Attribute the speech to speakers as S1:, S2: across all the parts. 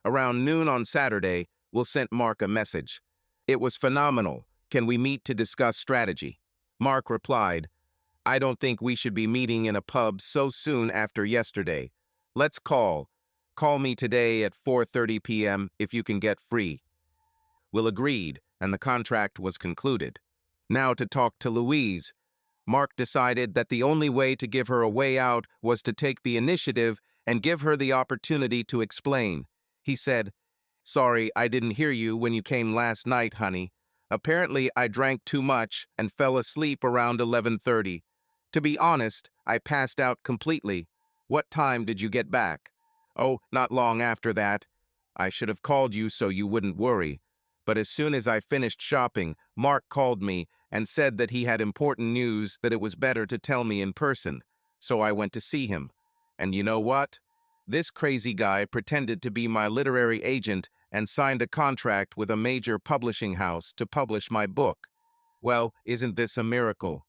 S1: Around noon on Saturday, Will sent Mark a message. It was phenomenal. Can we meet to discuss strategy? Mark replied, I don't think we should be meeting in a pub so soon after yesterday. Let's call. Call me today at 4:30 p.m. if you can get free. Will agreed, and the contract was concluded. Now to talk to Louise. Mark decided that the only way to give her a way out was to take the initiative and give her the opportunity to explain. He said, Sorry, I didn't hear you when you came last night, honey. Apparently, I drank too much and fell asleep around 11:30. To be honest, I passed out completely. What time did you get back? Oh, not long after that. I should have called you so you wouldn't worry. But as soon as I finished shopping, Mark called me and said that he had important news that it was better to tell me in person. So I went to see him. And you know what? This crazy guy pretended to be my literary agent and signed a contract with a major publishing house to publish my book. Well, isn't this a miracle?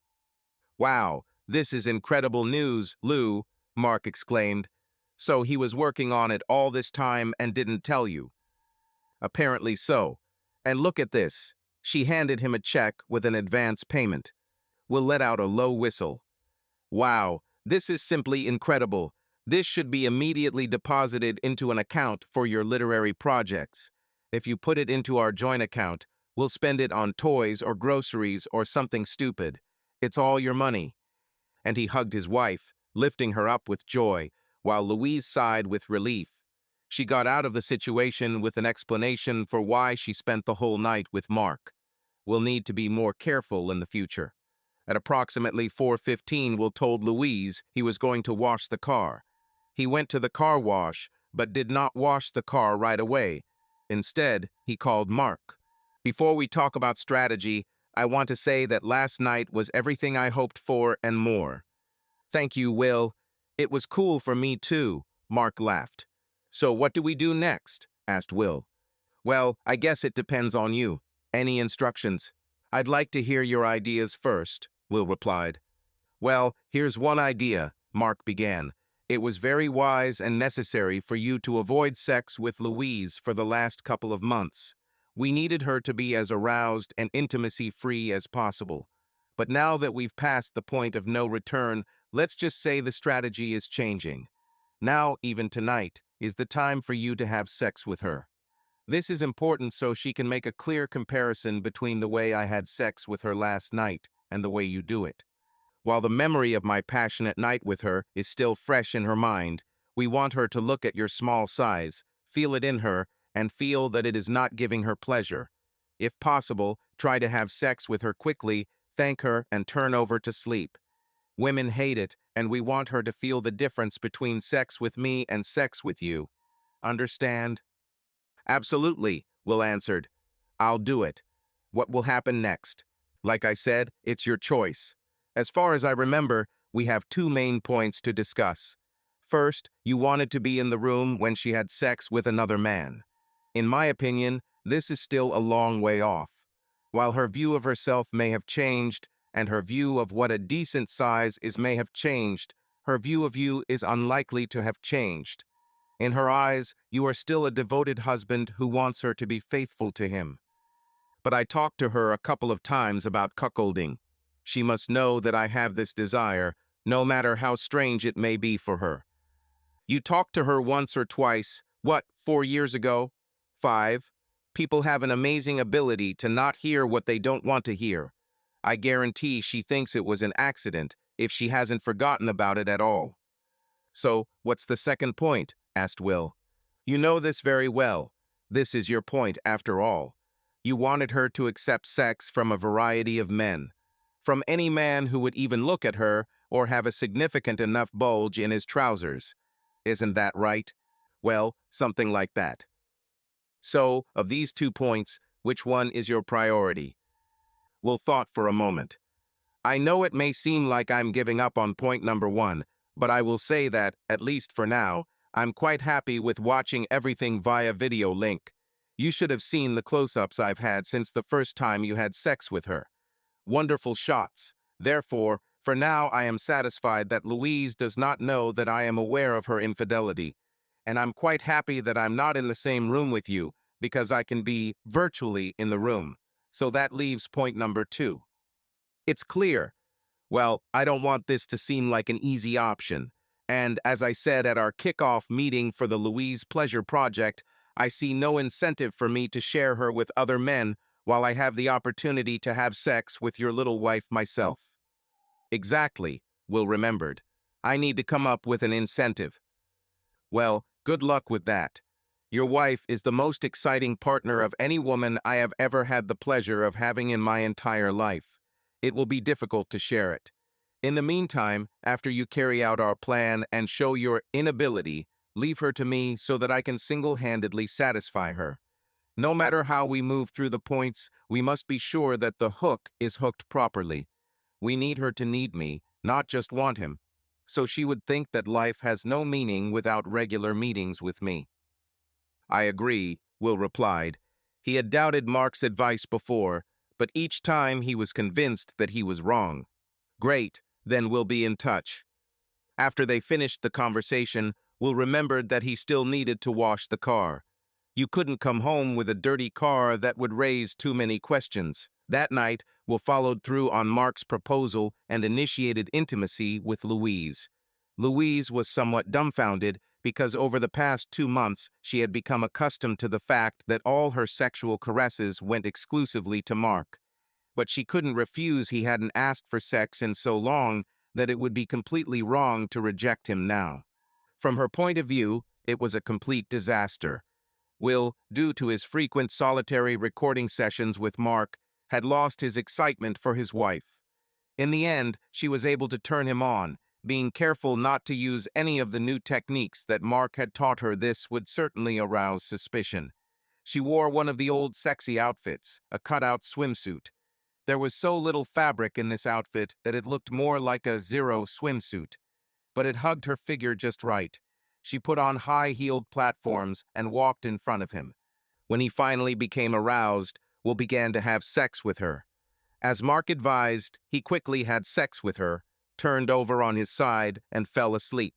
S1: Wow, this is incredible news, Lou, Mark exclaimed. So he was working on it all this time and didn't tell you. Apparently so. And look at this. She handed him a check with an advance payment. Will let out a low whistle. Wow, this is simply incredible. This should be immediately deposited into an account for your literary projects. If you put it into our joint account, we'll spend it on toys or groceries or something stupid. It's all your money. And he hugged his wife, lifting her up with joy, while Louise sighed with relief. She got out of the situation with an explanation for why she spent the whole night with Mark. We'll need to be more careful in the future. At approximately 4:15, Will told Louise he was going to wash the car. He went to the car wash, but did not wash the car right away. Instead, he called Mark. Before we talk about strategy, I want to say that last night was everything I hoped for and more. Thank you, Will. It was cool for me too, Mark laughed. So what do we do next? Asked Will. Well, I guess it depends on you. Any instructions? I'd like to hear your ideas first, Will replied. Well, here's one idea, Mark began. It was very wise and necessary for you to avoid sex with Louise for the last couple of months. We needed her to be as aroused and intimacy-free as possible. But now that we've passed the point of no return, let's just say the strategy is changing. Now, even tonight, is the time for you to have sex with her. This is important so she can make a clear comparison between the way I had sex with her last night and the way you do it. While the memory of my passionate night with her is still fresh in her mind, we want her to look at your small size, feel it in her, and feel that it is not giving her pleasure. If possible, try to have sex with her quickly, thank her, and turn over to sleep. Women hate it, and we want her to feel the difference between sex with me and sex with you. Understand? Absolutely, Will answered. I'll do it. What will happen next? Like I said, it's your choice. As far as I remember, we have two main points to discuss. First, you wanted to be in the room when she had sex with another man. In my opinion, this is still a long way off. While her view of herself may have changed, and her view of what a decent size is may have changed, her view of you is unlikely to have changed. In her eyes, you are still a devoted husband who wants her to be faithful to him. But I talked to her a couple of times about cuckolding. She must know that I have this desire, no matter how strange it may be for her. You talked to her once or twice, 4 years ago? 5. People have an amazing ability to not hear what they don't want to hear. I guarantee she thinks it was an accident if she hasn't forgotten about it at all. So, what's the second point? Asked Will. You know this very well. This is your point, after all. You wanted her to accept sex from a variety of men. From any man who would even look at her or have a significant enough bulge in his trousers. Isn't that right? Well, something like that. So, of these 2 points, which one is your priority? Will thought for a moment. I know it may seem like I'm giving up on point number 1, but I will say that, at least for now, I'm quite happy with watching everything via video link. You should have seen the close-ups I've had since the first time you had sex with her. Wonderful shots. Therefore, for now I am satisfied that Louise does not know that I am aware of her infidelity. and I'm quite happy that I'm not in the same room with you because I can be virtually in the room. So that leaves point number 2. It's clear. Well, I don't want this to seem like an easy option. And as I said at our kickoff meeting for the Louise Pleasure Project, I see no incentive for me to share her with other men while I have the opportunity to have sex with your little wife myself. Exactly, Will remembered. I need to come up with an incentive. Well, good luck with that. Your wife is the most exciting partner of any woman I have ever had the pleasure of having in my entire life. It will be difficult to share it. In the meantime, after you carry out our plan and show your inability, leave her to me so that I can single-handedly satisfy her. No matter how we move through the points, we must be sure that the hook is hooked properly. We need her to need me, not just want him. So she would think that life has no meaning without regular meetings with me. I agree, Will replied. He had doubted Mark's advice before, but each time he was convinced that he was wrong. Great, then we'll be in touch. After they finished the conversation, Will remembered that he still needed to wash the car. You couldn't come home with a dirty car that would raise too many questions. That night, Will followed through on Mark's proposal and initiated intimacy with Louise. Louise was somewhat dumbfounded because over the past 2 months she had become accustomed to the fact that all her sexual caresses went exclusively to Mark. But she couldn't refuse he hadn't asked for sex in so long that it would be completely wrong to reject him now. From her point of view, it was a complete disaster. Will, due to his frequent solitary recording sessions with Mark, had lost his excitement for his wife. In the end, she was able to turn him on, being careful not to use any of the new techniques that Mark had taught her. This would certainly arouse suspicion. She wore one of the old sexy outfits, a cutout swimsuit. There was so little fabric in this outfit that it looked more like a zero swimsuit, but it hugged her figure just right. She put on high-heeled platforms and walked in front of him. When he finally became aroused, Will began to have sex with her. As Mark advised, he quickly had sex with her, turned over on his side, and fell asleep.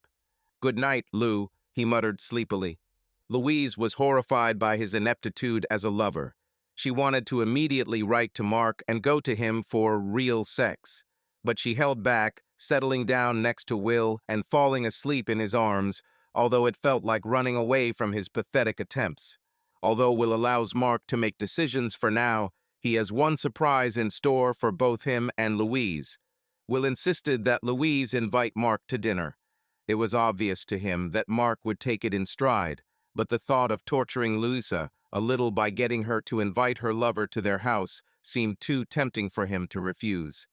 S1: "Good night, Lou," he muttered sleepily. Louise was horrified by his ineptitude as a lover. She wanted to immediately write to Mark and go to him for real sex. But she held back, settling down next to Will and falling asleep in his arms, although it felt like running away from his pathetic attempts. Although Will allows Mark to make decisions for now, he has one surprise in store for both him and Louise. Will insisted that Louise invite Mark to dinner. It was obvious to him that Mark would take it in stride, but the thought of torturing Louisa a little by getting her to invite her lover to their house seemed too tempting for him to refuse.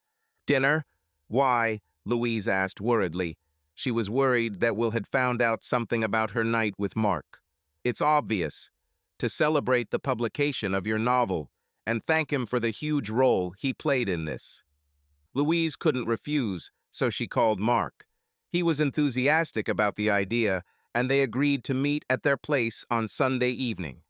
S1: "Dinner? Why?" Louise asked worriedly. She was worried that Will had found out something about her night with Mark. "It's obvious. To celebrate the publication of your novel and thank him for the huge role he played in this." Louise couldn't refuse, so she called Mark. He was enthusiastic about the idea, and they agreed to meet at their place on Sunday evening.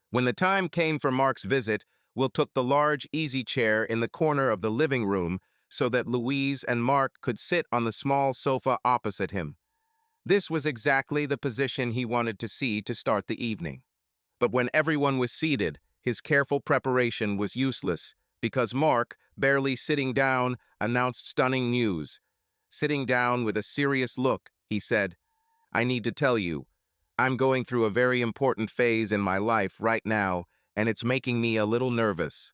S1: When the time came for Mark's visit, Will took the large easy chair in the corner of the living room so that Louise and Mark could sit on the small sofa opposite him. This was exactly the position he wanted to see to start the evening. But when everyone was seated, his careful preparation was useless, because Mark, barely sitting down, announced stunning news. Sitting down with a serious look, he said, "I need to tell you, I'm going through a very important phase in my life right now, and it's making me a little nervous."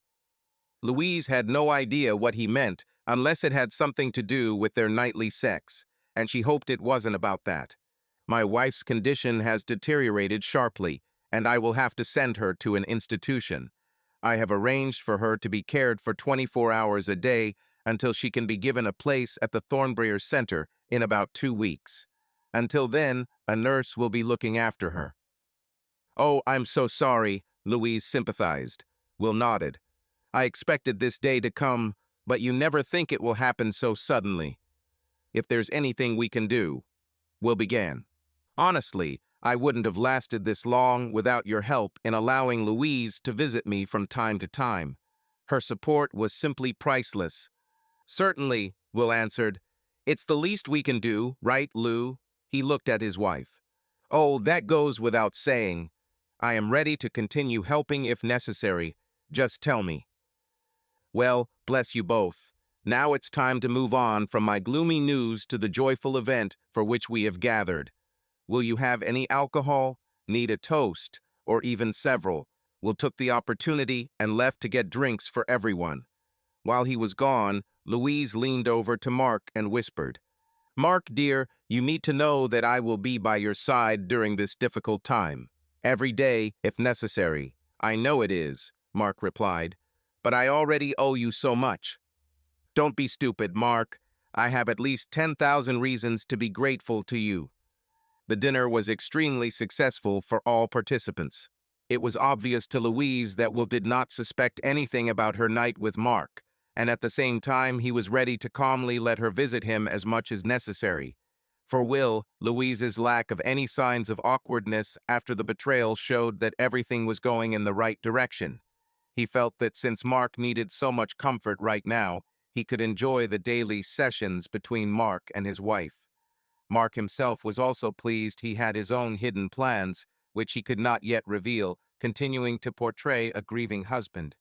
S1: Louise had no idea what he meant unless it had something to do with their nightly sex, and she hoped it wasn't about that. "My wife's condition has deteriorated sharply, and I will have to send her to an institution. I have arranged for her to be cared for 24 hours a day until she can be given a place at the Thornbrier Center in about 2 weeks. Until then, a nurse will be looking after her." "Oh, I'm so sorry," Louise sympathized. Will nodded. "I expected this day to come, but you never think it will happen so suddenly. If there's anything we can do." Will began. "Honestly, I wouldn't have lasted this long without your help in allowing Louise to visit me from time to time. Her support was simply priceless." "Certainly," Will answered. "It's the least we can do, right, Lou?" He looked at his wife. Oh, that goes without saying. I am ready to continue helping if necessary. Just tell me. Well, bless you both. Now it's time to move on from my gloomy news to the joyful event for which we have gathered. Will you have any alcohol? Need a toast? Or even several? Will took the opportunity and left to get drinks for everyone. While he was gone, Louise leaned over to Mark and whispered, Mark, dear, you need to know that I will be by your side during this difficult time. Every day, if necessary. I know it is, Mark replied, but I already owe you so much. Don't be stupid, Mark. I have at least 10,000 reasons to be grateful to you. The dinner was extremely successful for all participants. It was obvious to Louise that Will did not suspect anything about her night with Mark, and at the same time he was ready to calmly let her visit him as much as necessary. For Will, Louise's lack of any signs of awkwardness after the betrayal showed that everything was going in the right direction. He felt that since Mark needed so much comfort right now, he could enjoy the daily sessions between Mark and his wife. Mark himself was also pleased he had his own hidden plans, which he could not yet reveal, continuing to portray a grieving husband.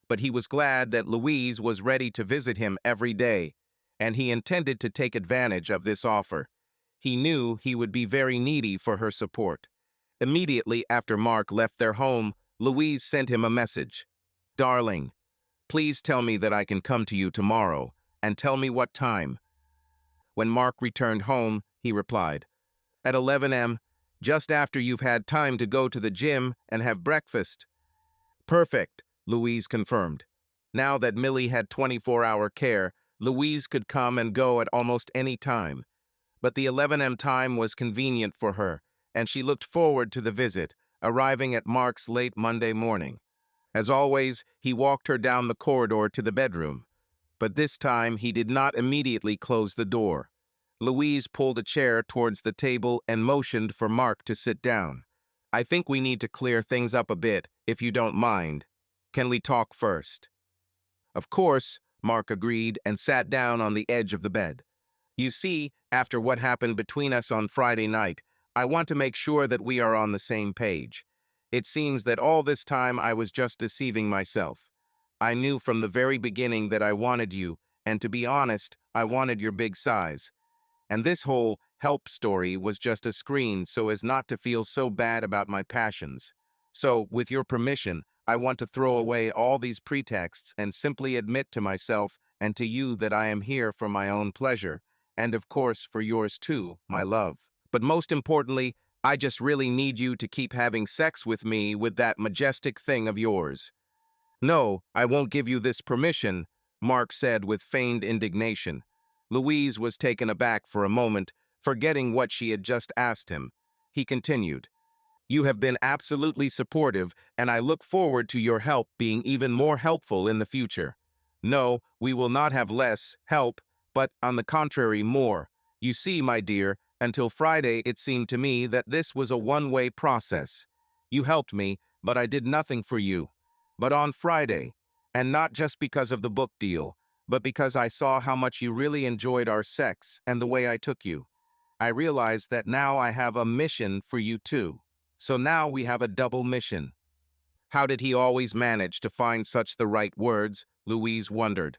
S1: But he was glad that Louise was ready to visit him every day, and he intended to take advantage of this offer. He knew he would be very needy for her support. Immediately after Mark left their home, Louise sent him a message. Darling, please tell me that I can come to you tomorrow, and tell me what time. When Mark returned home, he replied, at 11 a.m., just after you've had time to go to the gym and have breakfast. Perfect, Louise confirmed. Now that Millie had 24-hour care, Louise could come and go at almost any time. But the 11 a.m. time was convenient for her, and she looked forward to the visit, arriving at Mark's late Monday morning. As always, he walked her down the corridor to the bedroom. But this time, he did not immediately close the door. Louise pulled a chair towards the table and motioned for Mark to sit down. I think we need to clear things up a bit, if you don't mind. Can we talk first? Of course, Mark agreed and sat down on the edge of the bed. You see, after what happened between us on Friday night, I want to make sure that we are on the same page. It seems that all this time I was just deceiving myself. I knew from the very beginning that I wanted you, and to be honest, I wanted your big size. And this whole help story was just a screen so as not to feel so bad about my passions. So, with your permission, I want to throw away all these pretexts and simply admit to myself and to you that I am here for my own pleasure, and of course for yours too, my love. But most importantly, I just really need you to keep having sex with me with that majestic thing of yours. No, I won't give you this permission, Mark said with feigned indignation. Louise was taken aback for a moment, forgetting what she had just asked him. He continued, you have been absolutely supportive, and I look forward to your help being even more helpful in the future. No, we will not have less help, but on the contrary, more. You see, my dear, until Friday it seemed to me that this was a one-way process. You helped me, but I did nothing for you. But on Friday, and not just because of the book deal, but because I saw how much you really enjoyed our sex and the way I took you, I realized that now I have a mission for you too. So now we have a double mission. How did he always manage to find such the right words? Louise wondered.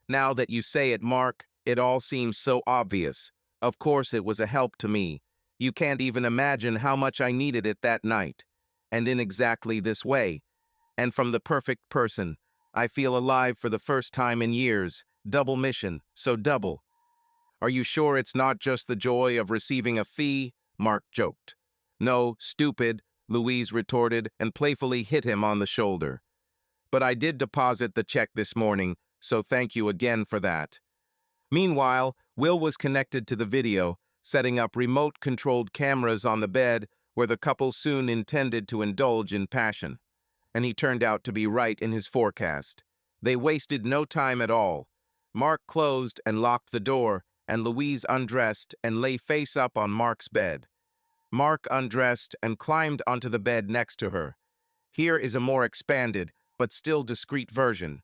S1: Now that you say it, Mark, it all seems so obvious. Of course it was a help to me. You can't even imagine how much I needed it that night. And in exactly this way. And from the perfect person. I feel alive for the first time in years. Double mission, so double. Are you sure it's not just the joy of receiving a fee? Mark joked. No, stupid, Louise retorted and playfully hit him on the shoulder. But I did deposit the check this morning, so thank you again for that. Meanwhile, Will was connected to the video, setting up remote-controlled cameras on the bed where the couple soon intended to indulge in passion. And he turned out to be right in his forecast. They wasted no time at all. Mark closed and locked the door, and Louise undressed and lay face up on Mark's bed. Mark undressed and climbed onto the bed next to her. Here is a more expanded, but still discreet version.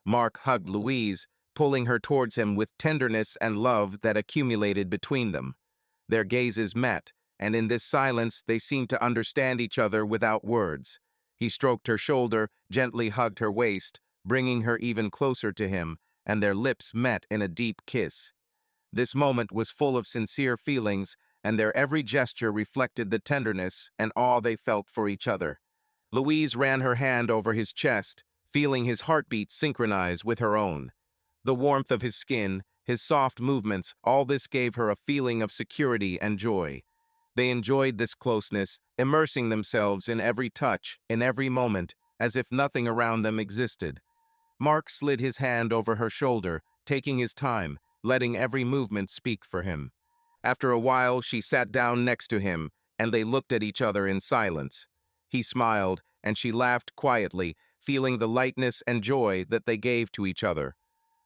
S1: Mark hugged Louise, pulling her towards him with tenderness and love that accumulated between them. Their gazes met, and in this silence they seemed to understand each other without words. He stroked her shoulder, gently hugged her waist, bringing her even closer to him, and their lips met in a deep kiss. This moment was full of sincere feelings, and their every gesture reflected the tenderness and awe they felt for each other. Louise ran her hand over his chest, feeling his heartbeat synchronize with her own. The warmth of his skin, his soft movements, all this gave her a feeling of security and joy. They enjoyed this closeness, immersing themselves in every touch, in every moment, as if nothing around them existed. Mark slid his hand over her shoulder, taking his time, letting every movement speak for him. After a while, she sat down next to him, and they looked at each other in silence. He smiled, and she laughed quietly, feeling the lightness and joy that they gave to each other.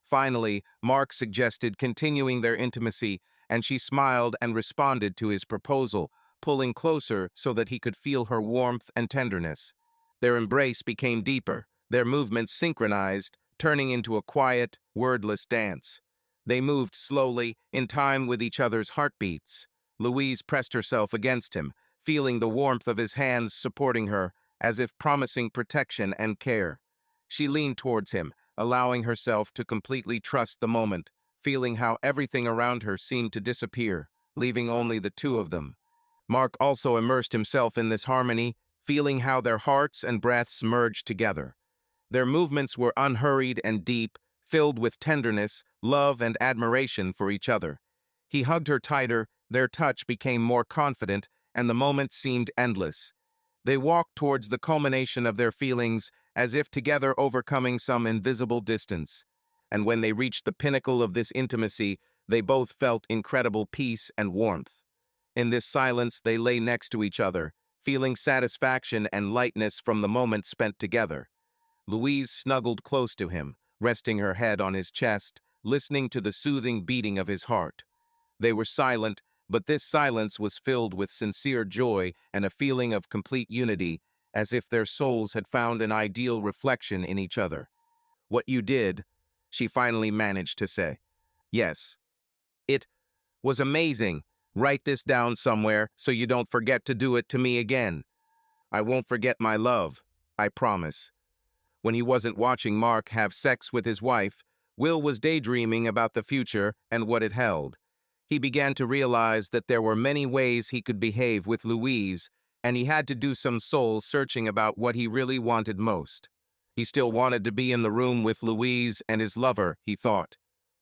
S1: Finally, Mark suggested continuing their intimacy, and she smiled and responded to his proposal, pulling closer so that he could feel her warmth and tenderness. Their embrace became deeper, their movements synchronized, turning into a quiet, wordless dance. They moved slowly, in time with each other's heartbeats. Louise pressed herself against him, feeling the warmth of his hands supporting her, as if promising protection and care. She leaned towards him, allowing herself to completely trust the moment, feeling how everything around her seemed to disappear, leaving only the two of them. Mark also immersed himself in this harmony, feeling how their hearts and breaths merged together. Their movements were unhurried and deep, filled with tenderness, love, and admiration for each other. He hugged her tighter, their touch became more confident, and the moment seemed endless. They walked towards the culmination of their feelings, as if together overcoming some invisible distance. And when they reached the pinnacle of this intimacy, they both felt incredible peace and warmth. In this silence, they lay next to each other, feeling satisfaction and lightness from the moment spent together. Louise snuggled close to him, resting her head on his chest, listening to the soothing beating of his heart. They were silent, but this silence was filled with sincere joy and a feeling of complete unity, as if their souls had found an ideal reflection in each other. "What you did," she finally managed to say. "Yes. It was amazing. Write this down somewhere so you don't forget to do it to me again." "I won't forget my love. I promise." When he wasn't watching Mark have sex with his wife, Will was daydreaming about the future and what it held. He began to realize that there were many ways he could behave with Louise, and he had to do some soul searching about what he really wanted most. He still wanted to be in the room with Louise and his lover, he thought.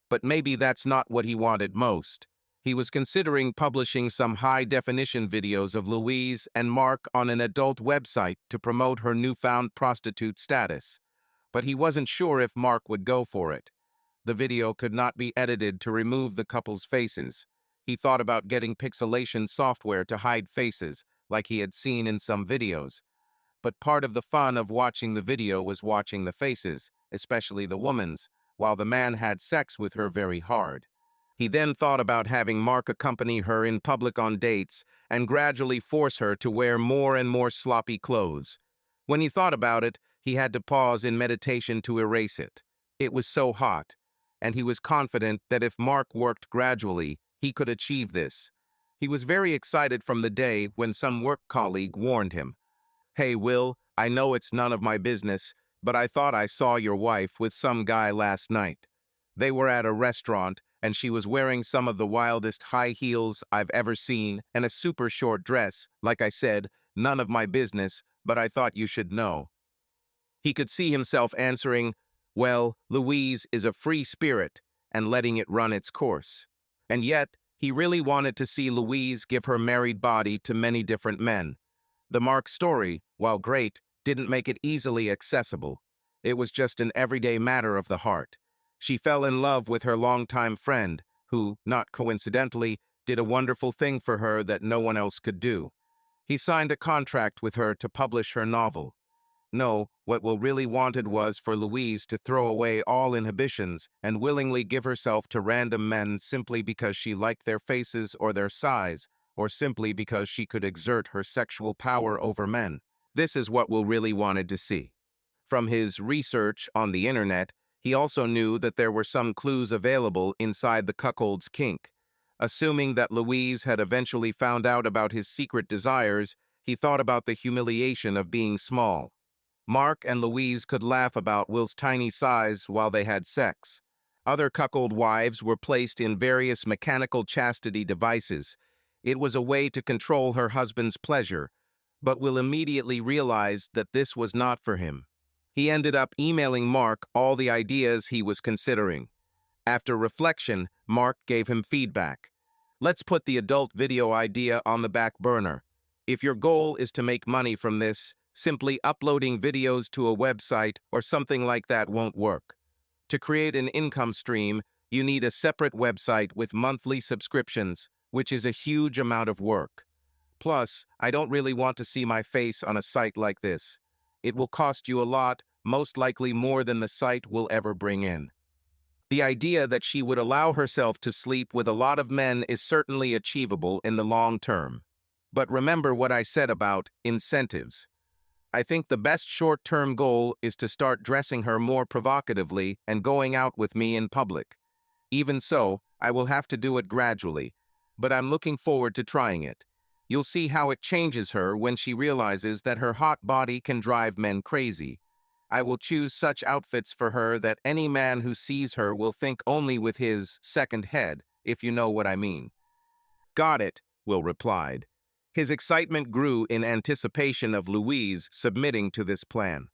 S1: But maybe that's not what he wanted most. He was considering publishing some high-definition videos of Louise and Mark on an adult website to promote her newfound prostitute status. But he wasn't sure if Mark would go for it. The video could not be edited to remove the couple's faces. He thought about getting pixelation software to hide faces, like he had seen in some videos. But part of the fun of watching the video was watching the faces, especially the woman's, while the man had sex with her very hard. He then thought about having Mark accompany her in public on dates and gradually force her to wear more and more sloppy clothes. When he thought about it, he had to pause in meditation to erase it. It was so hot, and he was confident that if Mark worked gradually, he could achieve this. He was very excited from the day when some work colleague warned him, "Hey, Will, I know it's none of my business, but I thought I saw your wife with some guy last night. They were at a restaurant, and she was wearing some of the wildest high heels I've ever seen and a super short dress. Like I said, none of my business, but I thought you should know." He could see himself answering, "Well, Louise is a free spirit," and letting it run its course. And yet, he really wanted to see Louise give her married body to many different men. The Mark story, while great, didn't make it easily accessible. It was just an everyday matter of the heart. She fell in love with her longtime friend, who, not coincidentally, did a wonderful thing for her that no one else could do. He signed a contract with her to publish her novel. No, what Will really wanted was for Louise to throw away all inhibitions and willingly give herself to random men simply because she liked their faces or their size, or simply because she could exert her sexual power over men. This is what Will really wanted to see. From his research on the internet, he also knew that there were some clues available inside the cuckold's kink. Assuming that Louise had eventually found out about his secret desires, he thought about the humiliation of being small. Mark and Louise could laugh about Will's tiny size while they had sex. Other cuckold wives were placed in various mechanical chastity devices. It was a way to control her husband's pleasure, but Will immediately realized that this was not for him. He ended up emailing Mark all the ideas he was considering. After reflection, Mark gave him feedback. Let's put the adult video idea on the back burner. If your goal is to make money from this, simply uploading videos to a website or something like that won't work. To create an income stream, you need a separate website with monthly subscriptions, which is a huge amount of work. Plus, I don't really want to see my face on a site like this. It will cost you a lot, most likely more than the site will ever bring in. The idea that she would allow herself to sleep with a lot of men is certainly achievable in the long term. But remember what I said about incentives. I think the best short-term goal is to start dressing her more provocatively and going out with me in public. Even so, I will have to do it gradually, but I'm looking forward to trying it. You'll see how it changes her when she realizes that her hot body can drive men crazy. I will choose such outfits for her that any man who sees her will think only with his second head, if you know what I mean. Got it, Will replied. His excitement grew in anticipation of Louise submitting to this plan.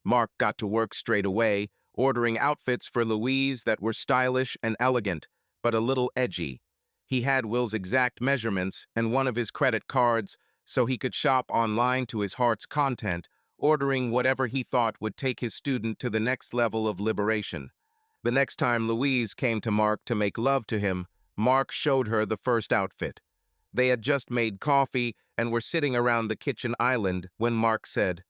S1: Mark got to work straight away, ordering outfits for Louise that were stylish and elegant, but a little edgy. He had Will's exact measurements and one of his credit cards, so he could shop online to his heart's content, ordering whatever he thought would take his student to the next level of liberation. The next time Louise came to Mark to make love to him, Mark showed her the first outfit. They had just made coffee and were sitting around the kitchen island when Mark said,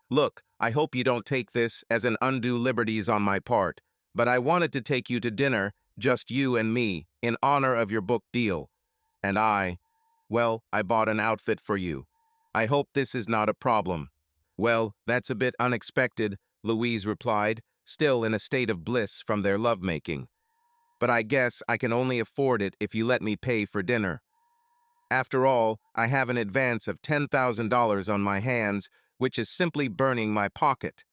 S1: "Look, I hope you don't take this as an undue liberties on my part, but I wanted to take you to dinner, just you and me, in honor of your book deal. And I bought an outfit for you. I hope this is not a problem." "Well, that's a bit unexpected," Louise replied, still in a state of bliss from their lovemaking. "But I guess I can only afford it if you let me pay for dinner. After all, I have an advance of $10,000 on my hands, which is simply burning my pocket."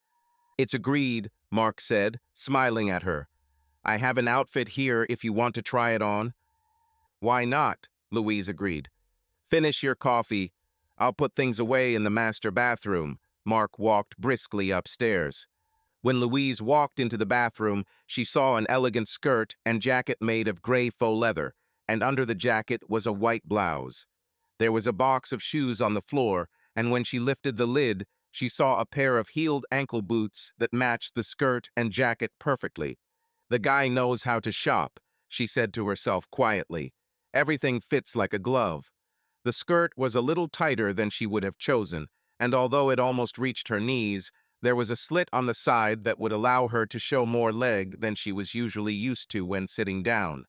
S1: "It's agreed," Mark said, smiling at her. "I have an outfit here if you want to try it on." "Why not?" Louise agreed. "Finish your coffee. I'll put things away in the master bathroom." Mark walked briskly upstairs. When Louise walked into the bathroom, she saw an elegant skirt and jacket made of gray faux leather, and under the jacket was a white blouse. There was a box of shoes on the floor, and when she lifted the lid, she saw a pair of heeled ankle boots that matched the skirt and jacket perfectly. "The guy knows how to shop," she said to herself quietly. "Everything fits like a glove." The skirt was a little tighter than she would have chosen, and although it almost reached her knees, there was a slit on the side that would allow her to show more leg than she was usually used to when sitting down.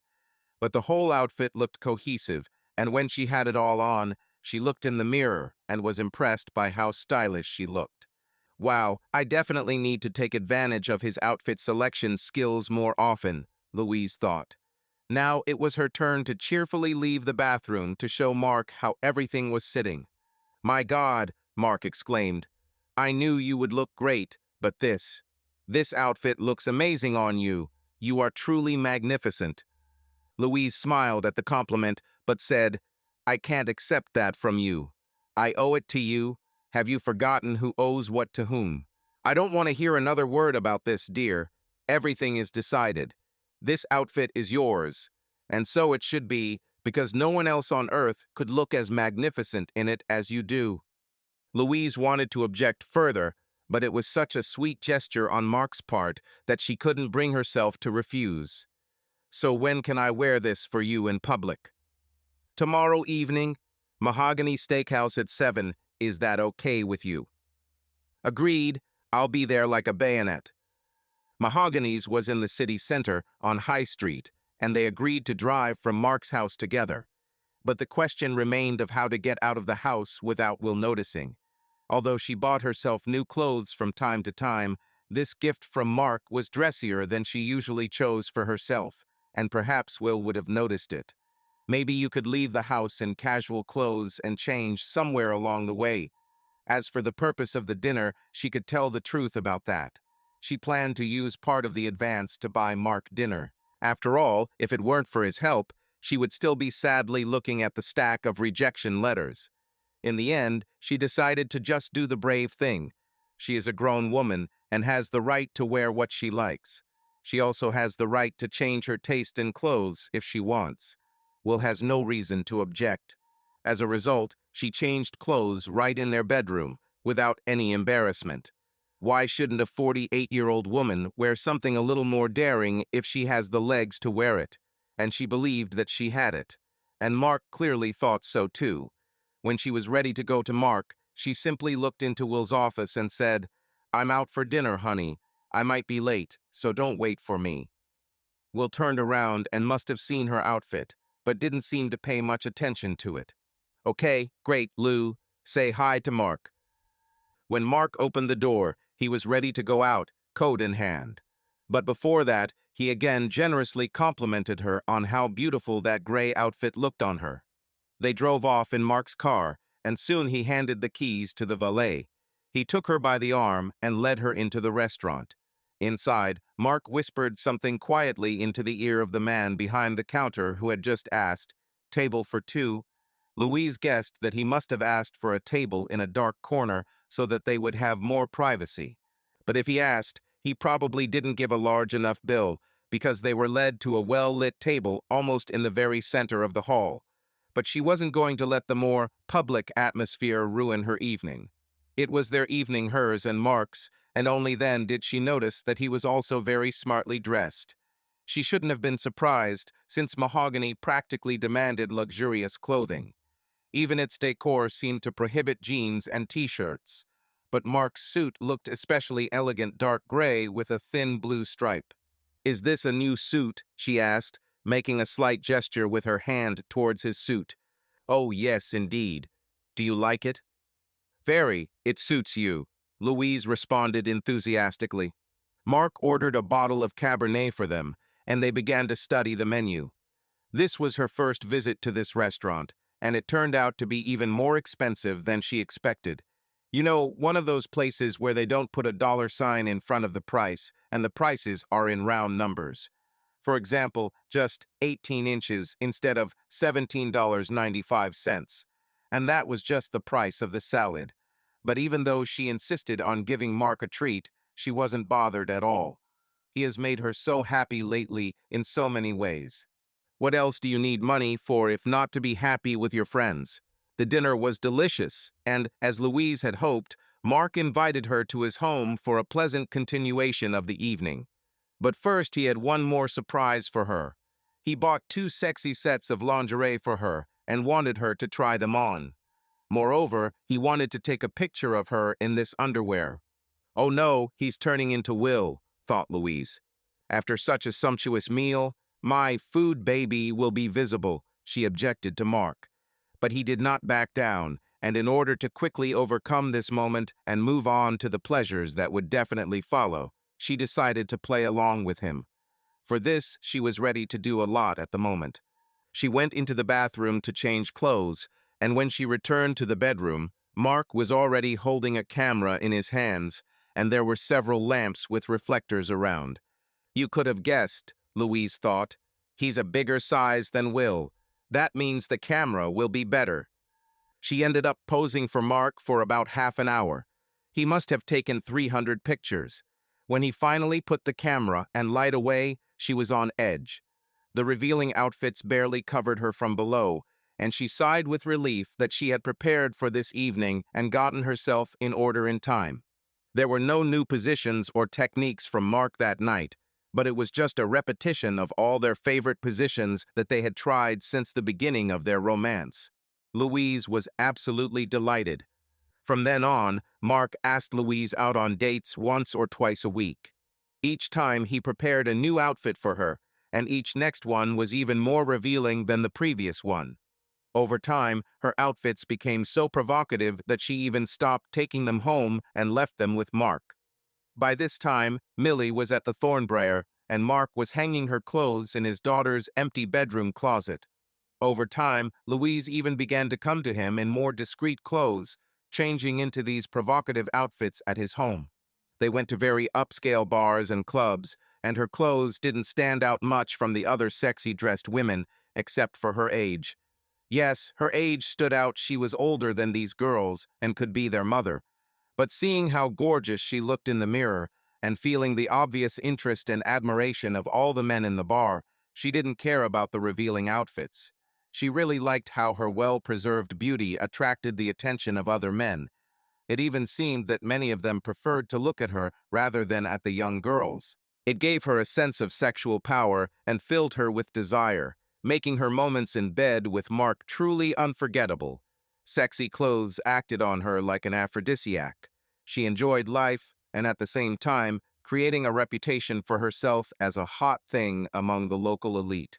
S1: But the whole outfit looked cohesive, and when she had it all on, she looked in the mirror and was impressed by how stylish she looked. "Wow, I definitely need to take advantage of his outfit selection skills more often," Louise thought. Now it was her turn to cheerfully leave the bathroom to show Mark how everything was sitting. "My God," Mark exclaimed. "I knew you would look great, but this outfit looks amazing on you. You are truly magnificent." Louise smiled at the compliment, but said, "I can't accept that from you. I owe it to you. Have you forgotten who owes what to whom?" "I don't want to hear another word about this, dear. Everything is decided. This outfit is yours, and so it should be, because no one else on earth could look as magnificent in it as you do." Louise wanted to object further, but it was such a sweet gesture on Mark's part that she couldn't bring herself to refuse. "So when can I wear this for you in public?" "Tomorrow evening, Mahogany Steakhouse at 7. Is that okay with you?" "Agreed. I'll be there like a bayonet." Mahogany's was in the city center on High Street, and they agreed to drive from Mark's house together. But the question remained of how to get out of the house without Will noticing. Although she bought herself new clothes from time to time, this gift from Mark was dressier than she usually chose for herself, and perhaps Will would have noticed it. Maybe you could leave the house in casual clothes and change somewhere along the way. As for the purpose of the dinner, she could tell the truth about that. She planned to use part of the advance to buy Mark dinner. After all, if it weren't for his help, she would still be sadly looking at the stack of rejection letters. In the end, she decided to just do the brave thing. She is a grown woman and has the right to wear what she likes. She also has the right to change her taste in clothes if she wants. Will has no reason to object. As a result, she changed clothes right in their bedroom, without any embarrassment. Why shouldn't a 48-year-old woman wear something a little more daring if she has the legs to wear it? And she believed that she had it. And Mark clearly thought so too. When she was ready to go to Mark, she simply looked into Will's office and said, "I'm out for dinner, honey. I might be late, so don't wait for me." Will turned around and must have seen her outfit, but didn't seem to pay much attention to it. "Okay, great, Lou. Say hi to Mark." When Mark opened the door, he was ready to go out, coat in hand. But before that, he again generously complimented her on how beautiful that gray outfit looked on her. They drove off in Mark's car, and soon he handed the keys to the valet. He took her by the arm and led her into the restaurant. Inside, Mark whispered something quietly into the ear of the man behind the counter who had just asked, "Table for two?" Louise guessed that he must have asked for a table in a dark corner so that they would have more privacy. But if he asked, he probably didn't give a large enough bill, because they were led to a well-lit table almost in the very center of the hall. But she wasn't going to let the more public atmosphere ruin her evening. It was their evening, hers and Mark's, and only then did she notice that he was also very smartly dressed. She shouldn't have been surprised, since mahogany practically demanded luxurious clothing. Even its decor seemed to prohibit jeans and t-shirts. But Mark's suit looked especially elegant, dark gray with a thin blue stripe. "Is this a new suit?" she asked, making a slight gesture with her hand towards his suit. "Oh, yes, indeed. Do you like it?" "Very. It suits you," Louise responded enthusiastically. Mark ordered a bottle of Cabernet for them, and they began to study the menu. This was her first visit to this restaurant, and it turned out to be even more expensive than she expected. You know, one of those places where they don't put a dollar sign in front of the price, and the prices are in round numbers. For example, just 18 inches instead of $17.95. And that was just the price of the salad. But even though she insisted on giving Mark a treat, she wasn't bothered at all. He has made her so happy lately in so many ways. What else do you need money for if not to be happy with your friends? The dinner was delicious, and, as Louise had hoped, Mark invited her to his home for a pleasant continuation of the evening. But first he had one more surprise for her. He bought 2 sexy sets of lingerie for her and wanted her to try them on. Moreover, he wanted to take a picture of her in this underwear. "Oh no, he's turning into Will," thought Louise. "After such a sumptuous meal, my food baby will be visible," she objected to Mark. But he did not back down, and in order to quickly overcome this moment and move on to the pleasures that would definitely follow, she decided to play along with him. For this, she was ready to do a lot at the moment. She went into the bathroom to change clothes, and when she returned to the bedroom, Mark was already holding a camera in his hands, and there were several lamps with reflectors around. You could have guessed, Louise thought. He's a bigger size than Will. That means the camera will be better. She ended up posing for Mark for about half an hour. He must have taken 300 pictures. When he finally put the camera and light away, she was on edge. The revealing outfits barely covered her from below, and she sighed with relief that she had prepared for this evening and gotten herself in order in time. There were no new positions or techniques from Mark that night, but it was just a repetition of all their favorite positions that they had tried since the beginning of their romance. Louise was absolutely delighted. From then on, Mark asked Louise out on dates once or twice a week. Each time he prepared a new outfit for her, and each next one was even more revealing than the previous one. Over time, her outfits became so provocative that she even stopped taking them home and left them with Mark. By this time, Millie was at the Thornbriar, and Mark was hanging her clothes in his daughter's empty bedroom closet. Over time, Louise even began to come to him in more discreet clothes, changing into these provocative outfits at his home. They went to very upscale bars and clubs, and her clothes didn't stand out much from the other sexy-dressed women, except for her age. Yes, her age stood out. She was older than these girls and could be their mother. But seeing how gorgeous she looked in the mirror, and feeling the obvious interest and admiration of all the men in the bar, she didn't care about the revealing outfits. She really liked how her well-preserved beauty attracted the attention of other men. It even seemed that many of them preferred to look at her rather than at the young girls. It gave her a sense of sexual power and filled her with desire, making her moments in bed with Mark truly unforgettable. Sexy clothes acted on her like an aphrodisiac. She enjoyed life and at the same time creating a reputation for herself as a hot thing among the local elite.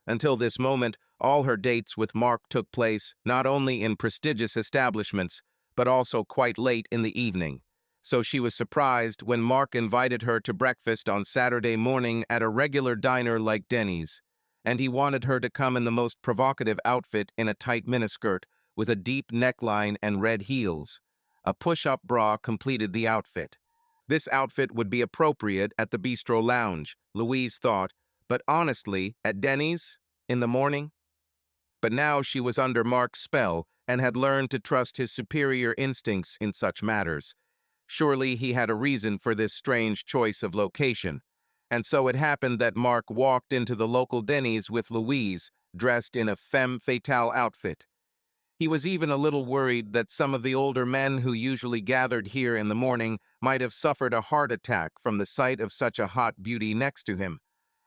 S1: Until this moment, all her dates with Mark took place not only in prestigious establishments, but also quite late in the evening. So she was surprised when Mark invited her to breakfast on Saturday morning at a regular diner like Denny's, and he wanted her to come in the most provocative outfit in a tight miniskirt with a deep neckline and red heels. A push-up bra completed the outfit. This outfit would be appropriate at the bistro lounge, Louise thought, but honestly, at Denny's, in the morning? But now she was under Mark's spell and had learned to trust his superior instincts in such matters. Surely he had a reason for this strange choice of location. And so it happened that Mark walked into the local Denny's with Louise, dressed in a femme fatale outfit. He was even a little worried that some of the older men who usually gathered here in the morning might have suffered a heart attack from the sight of such a hot beauty next to him.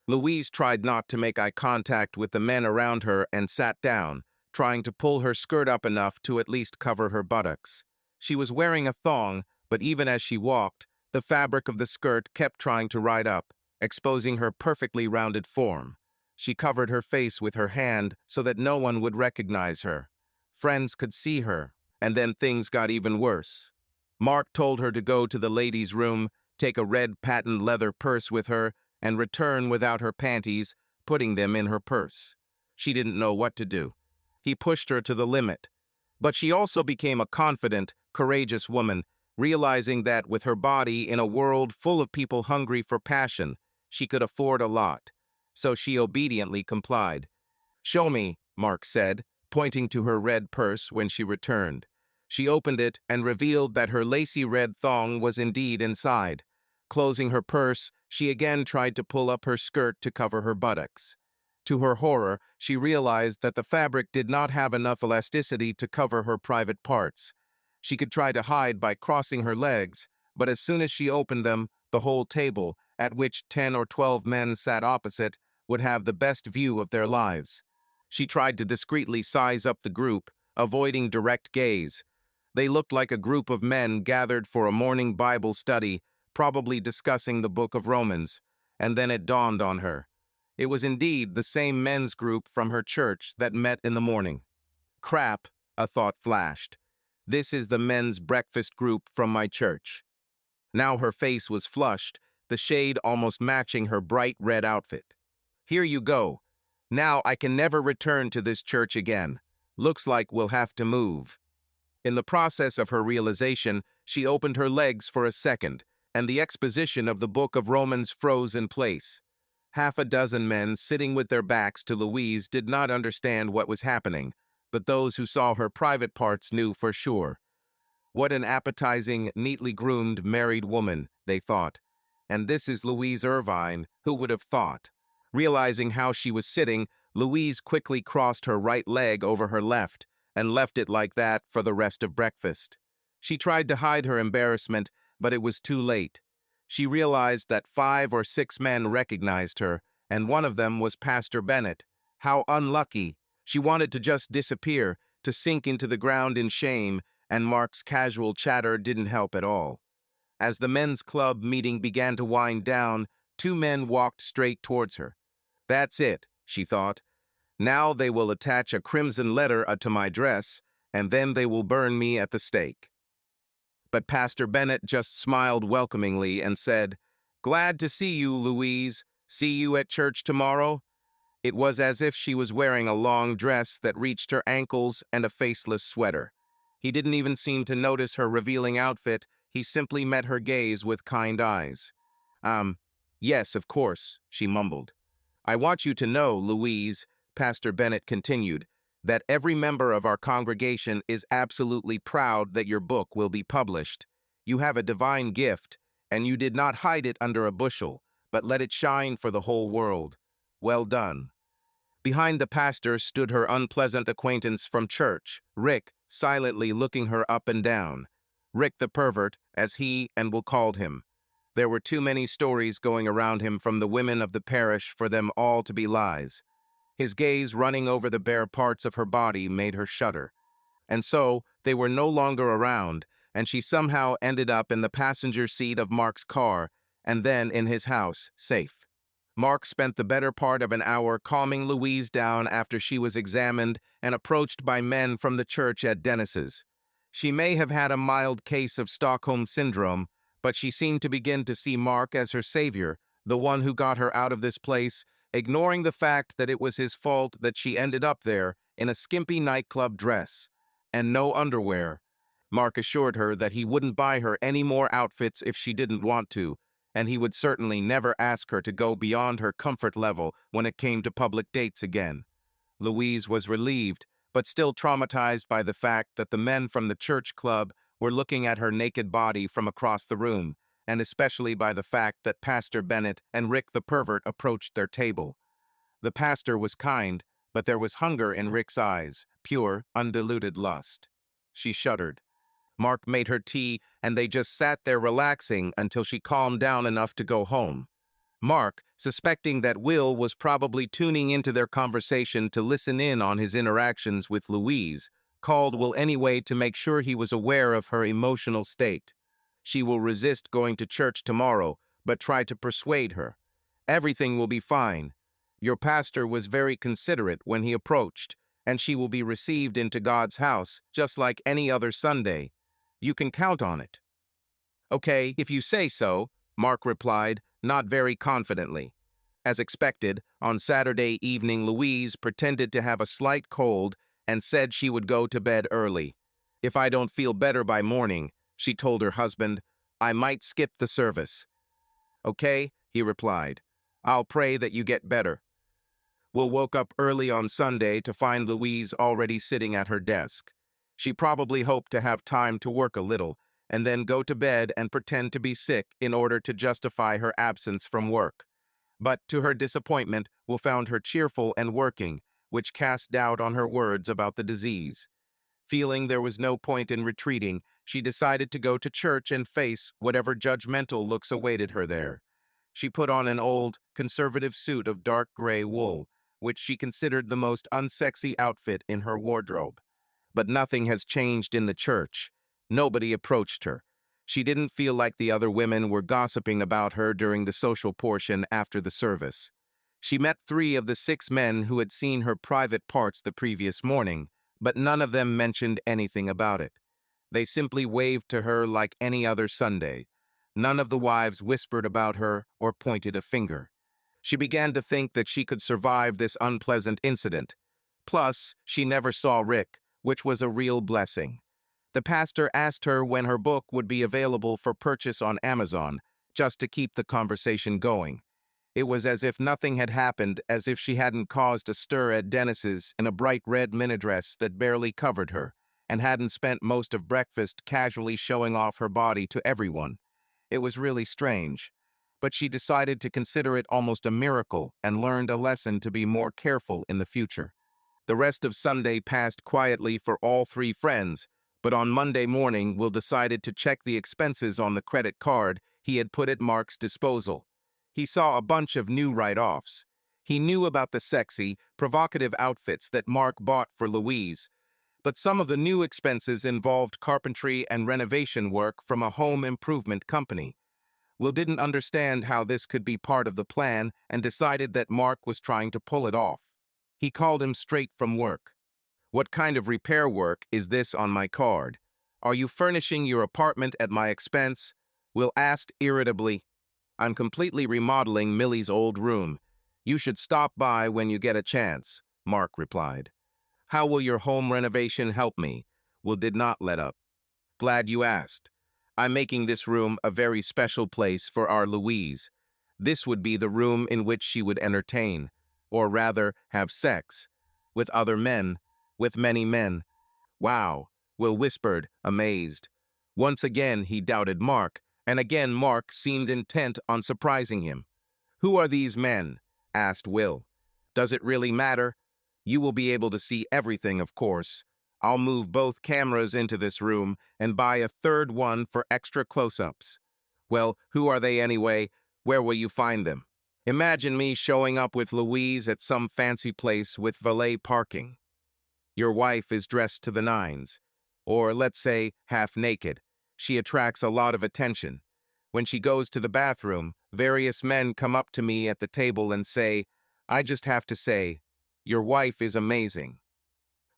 S1: Louise tried not to make eye contact with the men around her and sat down, trying to pull her skirt up enough to at least cover her buttocks. She was wearing a thong, but even as she walked, the fabric of the skirt kept trying to ride up, exposing her perfectly rounded form. She covered her face with her hand so that no one would recognize her. Friends could see her, and then things got even worse. Mark told her to go to the ladies' room, take a red patent leather purse with her, and return without her panties, putting them in her purse. She didn't know what to do. He pushed her to the limit. But she also became a confident, courageous woman, realizing that with her body in a world full of people hungry for passion, she could afford a lot. So she obediently complied. "Show me," Mark said, pointing to her red purse when she returned. She opened it and revealed that her lacy red thong was indeed inside. Closing her purse, she again tried to pull up her skirt to cover her buttocks. To her horror, she realized that the fabric did not have enough elasticity to cover her private parts. She could try to hide by crossing her legs, but as soon as she opened them, the whole table, at which 10 or 12 men sat opposite, would have the best view of their lives. She tried to discreetly size up the group, avoiding direct gaze. They looked like a group of men gathered for a morning Bible study, probably discussing the book of Romans, and then it dawned on her. It was indeed the same men's group from her church that met in the morning. Crap, a thought flashed. This is the men's breakfast group from my church. Now her face was flushed, the shade almost matching her bright red outfit. Here you go. Now I can never return to this church again. Looks like we'll have to move. In the process of her realization, she opened her legs for a second, and the exposition of the book of Romans froze in place. Half a dozen men sitting with their backs to Louise did not understand what was happening, but those who saw her private parts knew for sure. What an appetizing, neatly groomed married woman, they thought. And this is Louise Irvine, who would have thought? Realizing how she was sitting, Louise quickly crossed her right leg over her left and left it like that for the rest of breakfast. She tried to hide her embarrassment, but it was too late. She realized that 5 or 6 men recognized her, and one of them was Pastor Bennett. How unlucky! She wanted to just disappear, to sink into the ground in shame, and Mark's casual chatter didn't help at all. As the men's club meeting began to wind down, 2 men walked straight towards her. That's it, she thought. Now they will attach a crimson letter to my dress, and then they will burn me at the stake. But Pastor Bennett just smiled welcomingly and said, "Glad to see you, Louise. See you at church tomorrow?" It was as if she was wearing a long dress that reached her ankles and a faceless sweater. He didn't even seem to notice her revealing outfit. He simply met her gaze with kind eyes. Um, yes, of course, she mumbled. I want you to know, Louise, Pastor Bennett continued, that every member of our congregation is absolutely proud that your book will be published. You have a divine gift, and you did not hide it under a bushel, but let it shine for the whole world. Well done. Behind the pastor stood her unpleasant acquaintance from church, Rick, silently looking her up and down. Rick the pervert, as he and Will called him. There were too many stories going around him from the women of the parish for them all to be lies. His gaze running over the bare parts of her body made her shudder. And so, they were no longer around, and she somehow ended up in the passenger seat of Mark's car, and then in his house, safe. Mark spent the better part of an hour calming Louise down after she was examined and approached by men from the church at Dennis's. She may have had a mild case of Stockholm Syndrome, but she seemed to begin to see Mark as her savior, the one who got her out of this place, ignoring the fact that it was his fault that she ended up there in a skimpy nightclub dress and no underwear. Mark assured her that he wouldn't buy her any more outfits if she didn't want to, and he would certainly never ask her to go beyond her comfort level when it came to public dates again. Louise was relieved, but still traumatized by the fact that the men from the church club were looking at her naked body from across the room, and especially by the fact that Pastor Bennett and Rick the pervert approached their table. The pastor was kind, but there was hunger in Rick's eyes, pure, undiluted lust. She shuddered. Mark made her tea, and they just sat there relaxing until she calmed down enough to go home. Mark, suspecting that Will was probably tuning into their conversation to listen in on his interactions with Louise, called Will anyway to make sure he was aware of her emotional state. She will resist going to church tomorrow, but try to persuade her. Everything will be fine. Your pastor was very considerate when he approached, and she will be received into God's house just like any other Sunday. You can count on it. Okay, if you say so, Mark replied, not very confidently. As expected, on Saturday evening Louise pretended to have a slight cold and said she would go to bed early. If I don't feel better by morning, she told her husband, I might skip the service. Okay, he replied. I'll pray that you get better. Will woke up early on Sunday to find Louise already sitting at her desk. She probably hoped to have time to work a little, and then go to bed and pretend to be sick in order to justify her absence from work. But to her disappointment, Will found her cheerful and working, which cast doubt on her words about the disease. Feeling there was no point in retreating, she decided to go to church and face whatever judgmental looks awaited her there. She put on an old, conservative suit of dark gray wool, which she considered the most unsexy outfit in her wardrobe. But nothing has changed in the church. Nobody approached her. She didn't feel like the other women were gossiping about her during the social portion after the service. She met 3 of the 6 men who had seen her private parts the previous morning, but none of them mentioned anything about it. They simply waved to her like any other Sunday. None of the wives whispered about her or pointed a finger. She began to think that she could survive this unpleasant incident. Plus, she never saw Rick, which was a real blessing. The pastor asked her when her book would be available for purchase on Amazon, just to keep the conversation going. It was as if nothing had happened, as if she hadn't caused a stir at Dennis's in a bright red minidress that barely covered her, and hadn't spent most of breakfast casually showing off her body to everyone. It was really strange. But she decided to consider it almost a miracle and learned a lesson to be more careful in the future. The rest of Sunday passed quietly for all 3 friends, but on Monday morning Will decided to check the expenses on the credit card he had put at Mark's disposal. He saw a bunch of new write-offs. He knew about the sexy, provocative outfits that Mark bought for Louise, but some of the new expenses involved carpentry and renovation work from a home improvement company. Will didn't understand how this could be part of the plan and decided that Mark was trying to pull it off. He called him straight from work. What kind of repair work is this on my card? Are you furnishing your apartment at my expense? Will asked irritably. I'm completely remodeling Millie's old room. You should stop by when you get a chance, Mark replied. How will your home renovation help me? Will did not let up. Glad you asked. I'm making this room a very special place for our Louise. This would be the room in which she would entertain, or rather have sex, with other men, with many men. Wow, Will whispered, amazed. Once again he doubted Mark, and again Mark seemed intent on surprising him. Who are these men? Asked Will. Does it really matter? You will be able to see everything, of course. I'll move both cameras into this room and buy a third one for extra close-ups. Well, who are they anyway? Where will you find them? Imagine me showing up with Louise at some fancy place with valet parking. Your wife is dressed to the nines, or let's say half naked. She attracts a lot of attention. When she goes to the bathroom, various men come up to me at the table and say, I just have to say, your wife is amazing.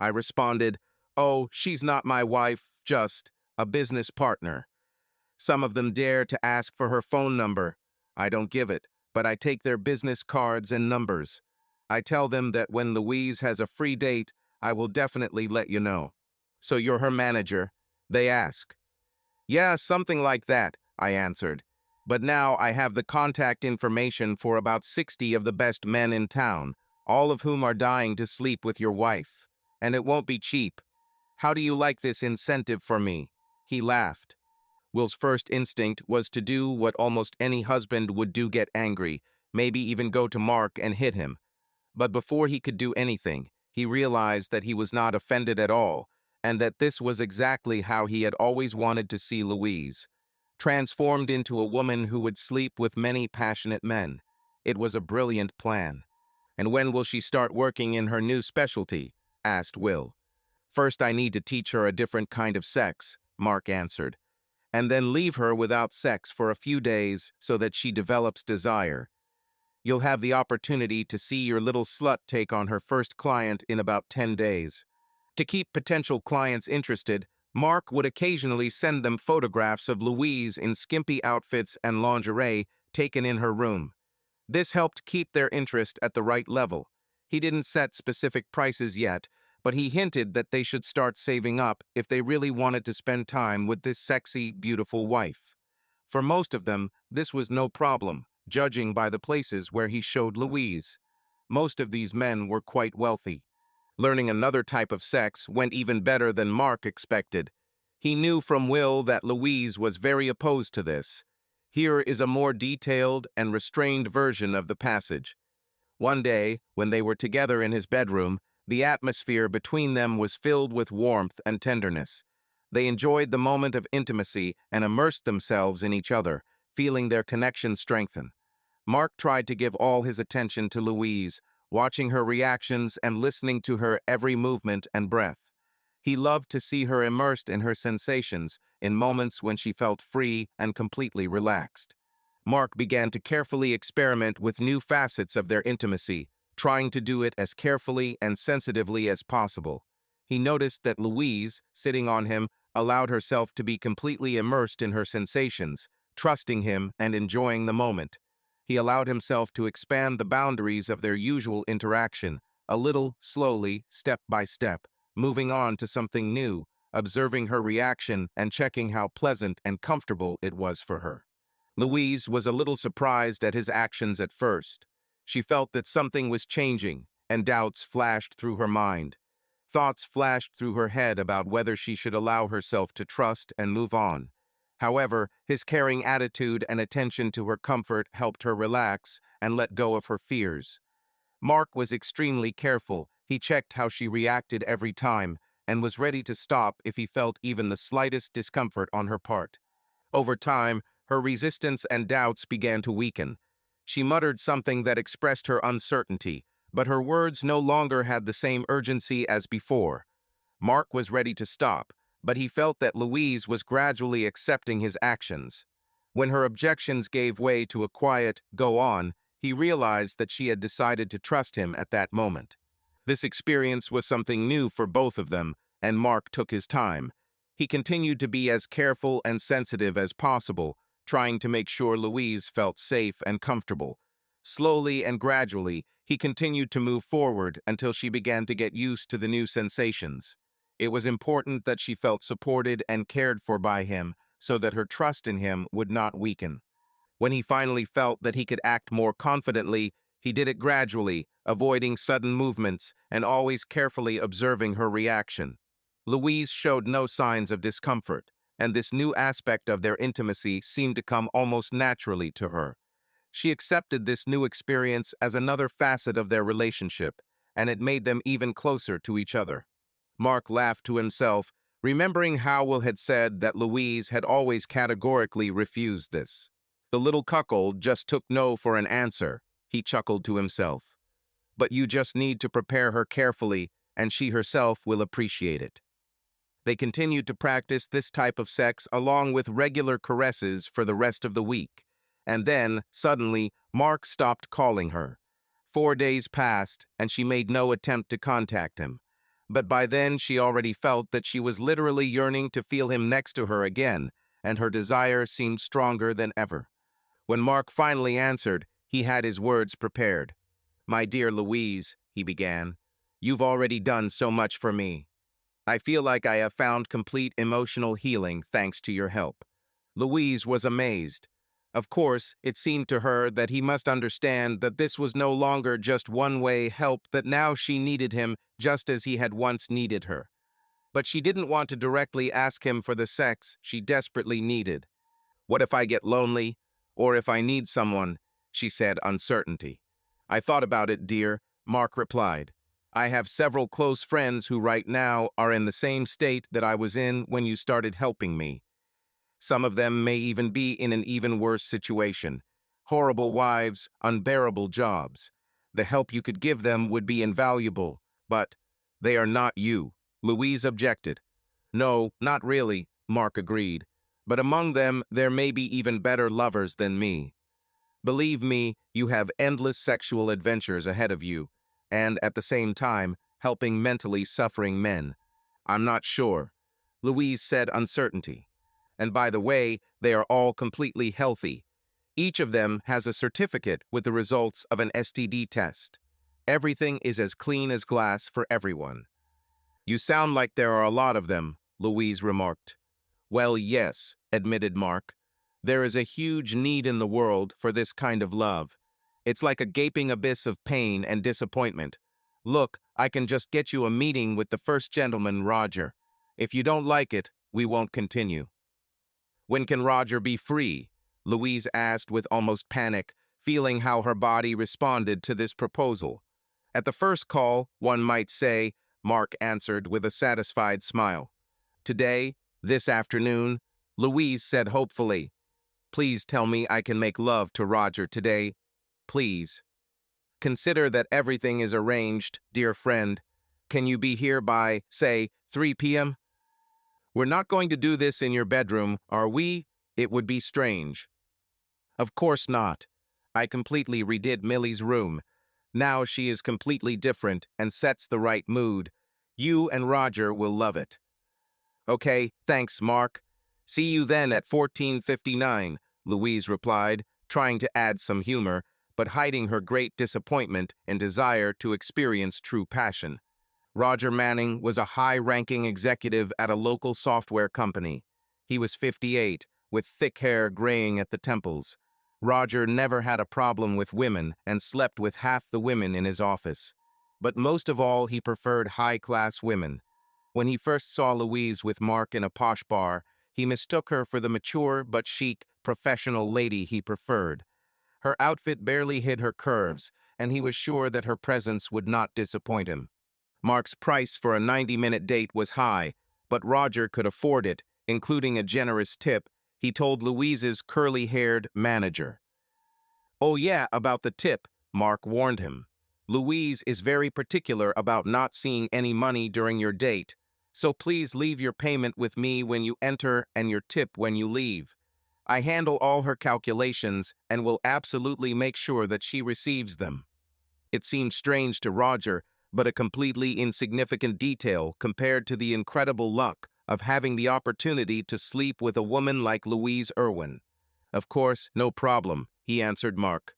S1: I responded, oh, she's not my wife, just a business partner. Some of them dare to ask for her phone number. I don't give it, but I take their business cards and numbers. I tell them that when Louise has a free date, I will definitely let you know. So you're her manager? They ask. Yeah, something like that, I answered. But now I have the contact information for about 60 of the best men in town, all of whom are dying to sleep with your wife. And it won't be cheap. How do you like this incentive for me? He laughed. Will's first instinct was to do what almost any husband would do, get angry, maybe even go to Mark and hit him. But before he could do anything, he realized that he was not offended at all, and that this was exactly how he had always wanted to see Louise, transformed into a woman who would sleep with many passionate men. It was a brilliant plan. And when will she start working in her new specialty? Asked Will. First, I need to teach her a different kind of sex, Mark answered, and then leave her without sex for a few days so that she develops desire. You'll have the opportunity to see your little slut take on her first client in about 10 days. To keep potential clients interested, Mark would occasionally send them photographs of Louise in skimpy outfits and lingerie taken in her room. This helped keep their interest at the right level. He didn't set specific prices yet, but he hinted that they should start saving up if they really wanted to spend time with this sexy, beautiful wife. For most of them, this was no problem, judging by the places where he showed Louise. Most of these men were quite wealthy. Learning another type of sex went even better than Mark expected. He knew from Will that Louise was very opposed to this. Here is a more detailed and restrained version of the passage. One day, when they were together in his bedroom, the atmosphere between them was filled with warmth and tenderness. They enjoyed the moment of intimacy and immersed themselves in each other, feeling their connection strengthen. Mark tried to give all his attention to Louise, watching her reactions and listening to her every movement and breath. He loved to see her immersed in her sensations in moments when she felt free and completely relaxed. Mark began to carefully experiment with new facets of their intimacy, trying to do it as carefully and sensitively as possible. He noticed that Louise, sitting on him, allowed herself to be completely immersed in her sensations, trusting him and enjoying the moment. He allowed himself to expand the boundaries of their usual interaction, a little, slowly, step by step, moving on to something new, observing her reaction and checking how pleasant and comfortable it was for her. Louise was a little surprised at his actions at first. She felt that something was changing, and doubts flashed through her mind. Thoughts flashed through her head about whether she should allow herself to trust and move on. However, his caring attitude and attention to her comfort helped her relax and let go of her fears. Mark was extremely careful. He checked how she reacted every time and was ready to stop if he felt even the slightest discomfort on her part. Over time, her resistance and doubts began to weaken. She muttered something that expressed her uncertainty, but her words no longer had the same urgency as before. Mark was ready to stop, but he felt that Louise was gradually accepting his actions. When her objections gave way to a quiet, "Go on," he realized that she had decided to trust him at that moment. This experience was something new for both of them, and Mark took his time. He continued to be as careful and sensitive as possible, trying to make sure Louise felt safe and comfortable. Slowly and gradually, he continued to move forward until she began to get used to the new sensations. It was important that she felt supported and cared for by him so that her trust in him would not weaken. When he finally felt that he could act more confidently, he did it gradually, avoiding sudden movements and always carefully observing her reaction. Louise showed no signs of discomfort, and this new aspect of their intimacy seemed to come almost naturally to her. She accepted this new experience as another facet of their relationship, and it made them even closer to each other. Mark laughed to himself, remembering Howell had said that Louise had always categorically refused this. The little cuckold just took no for an answer, he chuckled to himself. But you just need to prepare her carefully, and she herself will appreciate it. They continued to practice this type of sex along with regular caresses for the rest of the week. And then, suddenly, Mark stopped calling her. 4 days passed, and she made no attempt to contact him. But by then, she already felt that she was literally yearning to feel him next to her again, and her desire seemed stronger than ever. When Mark finally answered, he had his words prepared. "My dear Louise," he began, "you've already done so much for me. I feel like I have found complete emotional healing thanks to your help." Louise was amazed. Of course, it seemed to her that he must understand that this was no longer just one-way help, that now she needed him just as he had once needed her. But she didn't want to directly ask him for the sex she desperately needed. "What if I get lonely? Or if I need someone?" she said, uncertainty. "I thought about it, dear," Mark replied. "I have several close friends who right now are in the same state that I was in when you started helping me. Some of them may even be in an even worse situation. Horrible wives, unbearable jobs. The help you could give them would be invaluable, but they are not you," Louise objected. "No, not really," Mark agreed. "But among them, there may be even better lovers than me. Believe me, you have endless sexual adventures ahead of you, and at the same time, helping mentally suffering men." "I'm not sure," Louise said, uncertainty. "And by the way, they are all completely healthy. Each of them has a certificate with the results of an STD test. Everything is as clean as glass for everyone." "You sound like there are a lot of them," Louise remarked. "Well, yes," admitted Mark. "There is a huge need in the world for this kind of love. It's like a gaping abyss of pain and disappointment. Look, I can just get you a meeting with the first gentleman, Roger. If you don't like it, we won't continue." "When can Roger be free?" Louise asked with almost panic, feeling how her body responded to this proposal. "At the first call, one might say," Mark answered with a satisfied smile. "Today, this afternoon," Louise said hopefully. "Please tell me I can make love to Roger today. Please. Consider that everything is arranged, dear friend. Can you be here by, say, 3 p.m.? We're not going to do this in your bedroom, are we? It would be strange." "Of course not. I completely redid Millie's room. Now she is completely different and sets the right mood. You and Roger will love it." "Okay, thanks, Mark. See you then at 14:59, Louise replied, trying to add some humor, but hiding her great disappointment and desire to experience true passion. Roger Manning was a high-ranking executive at a local software company. He was 58, with thick hair graying at the temples. Roger never had a problem with women and slept with half the women in his office. But most of all, he preferred high-class women. When he first saw Louise with Mark in a posh bar, he mistook her for the mature but chic, professional lady he preferred. Her outfit barely hid her curves, and he was sure that her presence would not disappoint him. Mark's price for a 90-minute date was high, but Roger could afford it, including a generous tip, he told Louise's curly-haired manager. "Oh yeah, about the tip," Mark warned him. "Louise is very particular about not seeing any money during your date, so please leave your payment with me when you enter and your tip when you leave. I handle all her calculations and will absolutely make sure that she receives them." It seemed strange to Roger, but a completely insignificant detail compared to the incredible luck of having the opportunity to sleep with a woman like Louise Irwin. "Of course, no problem," he answered Mark.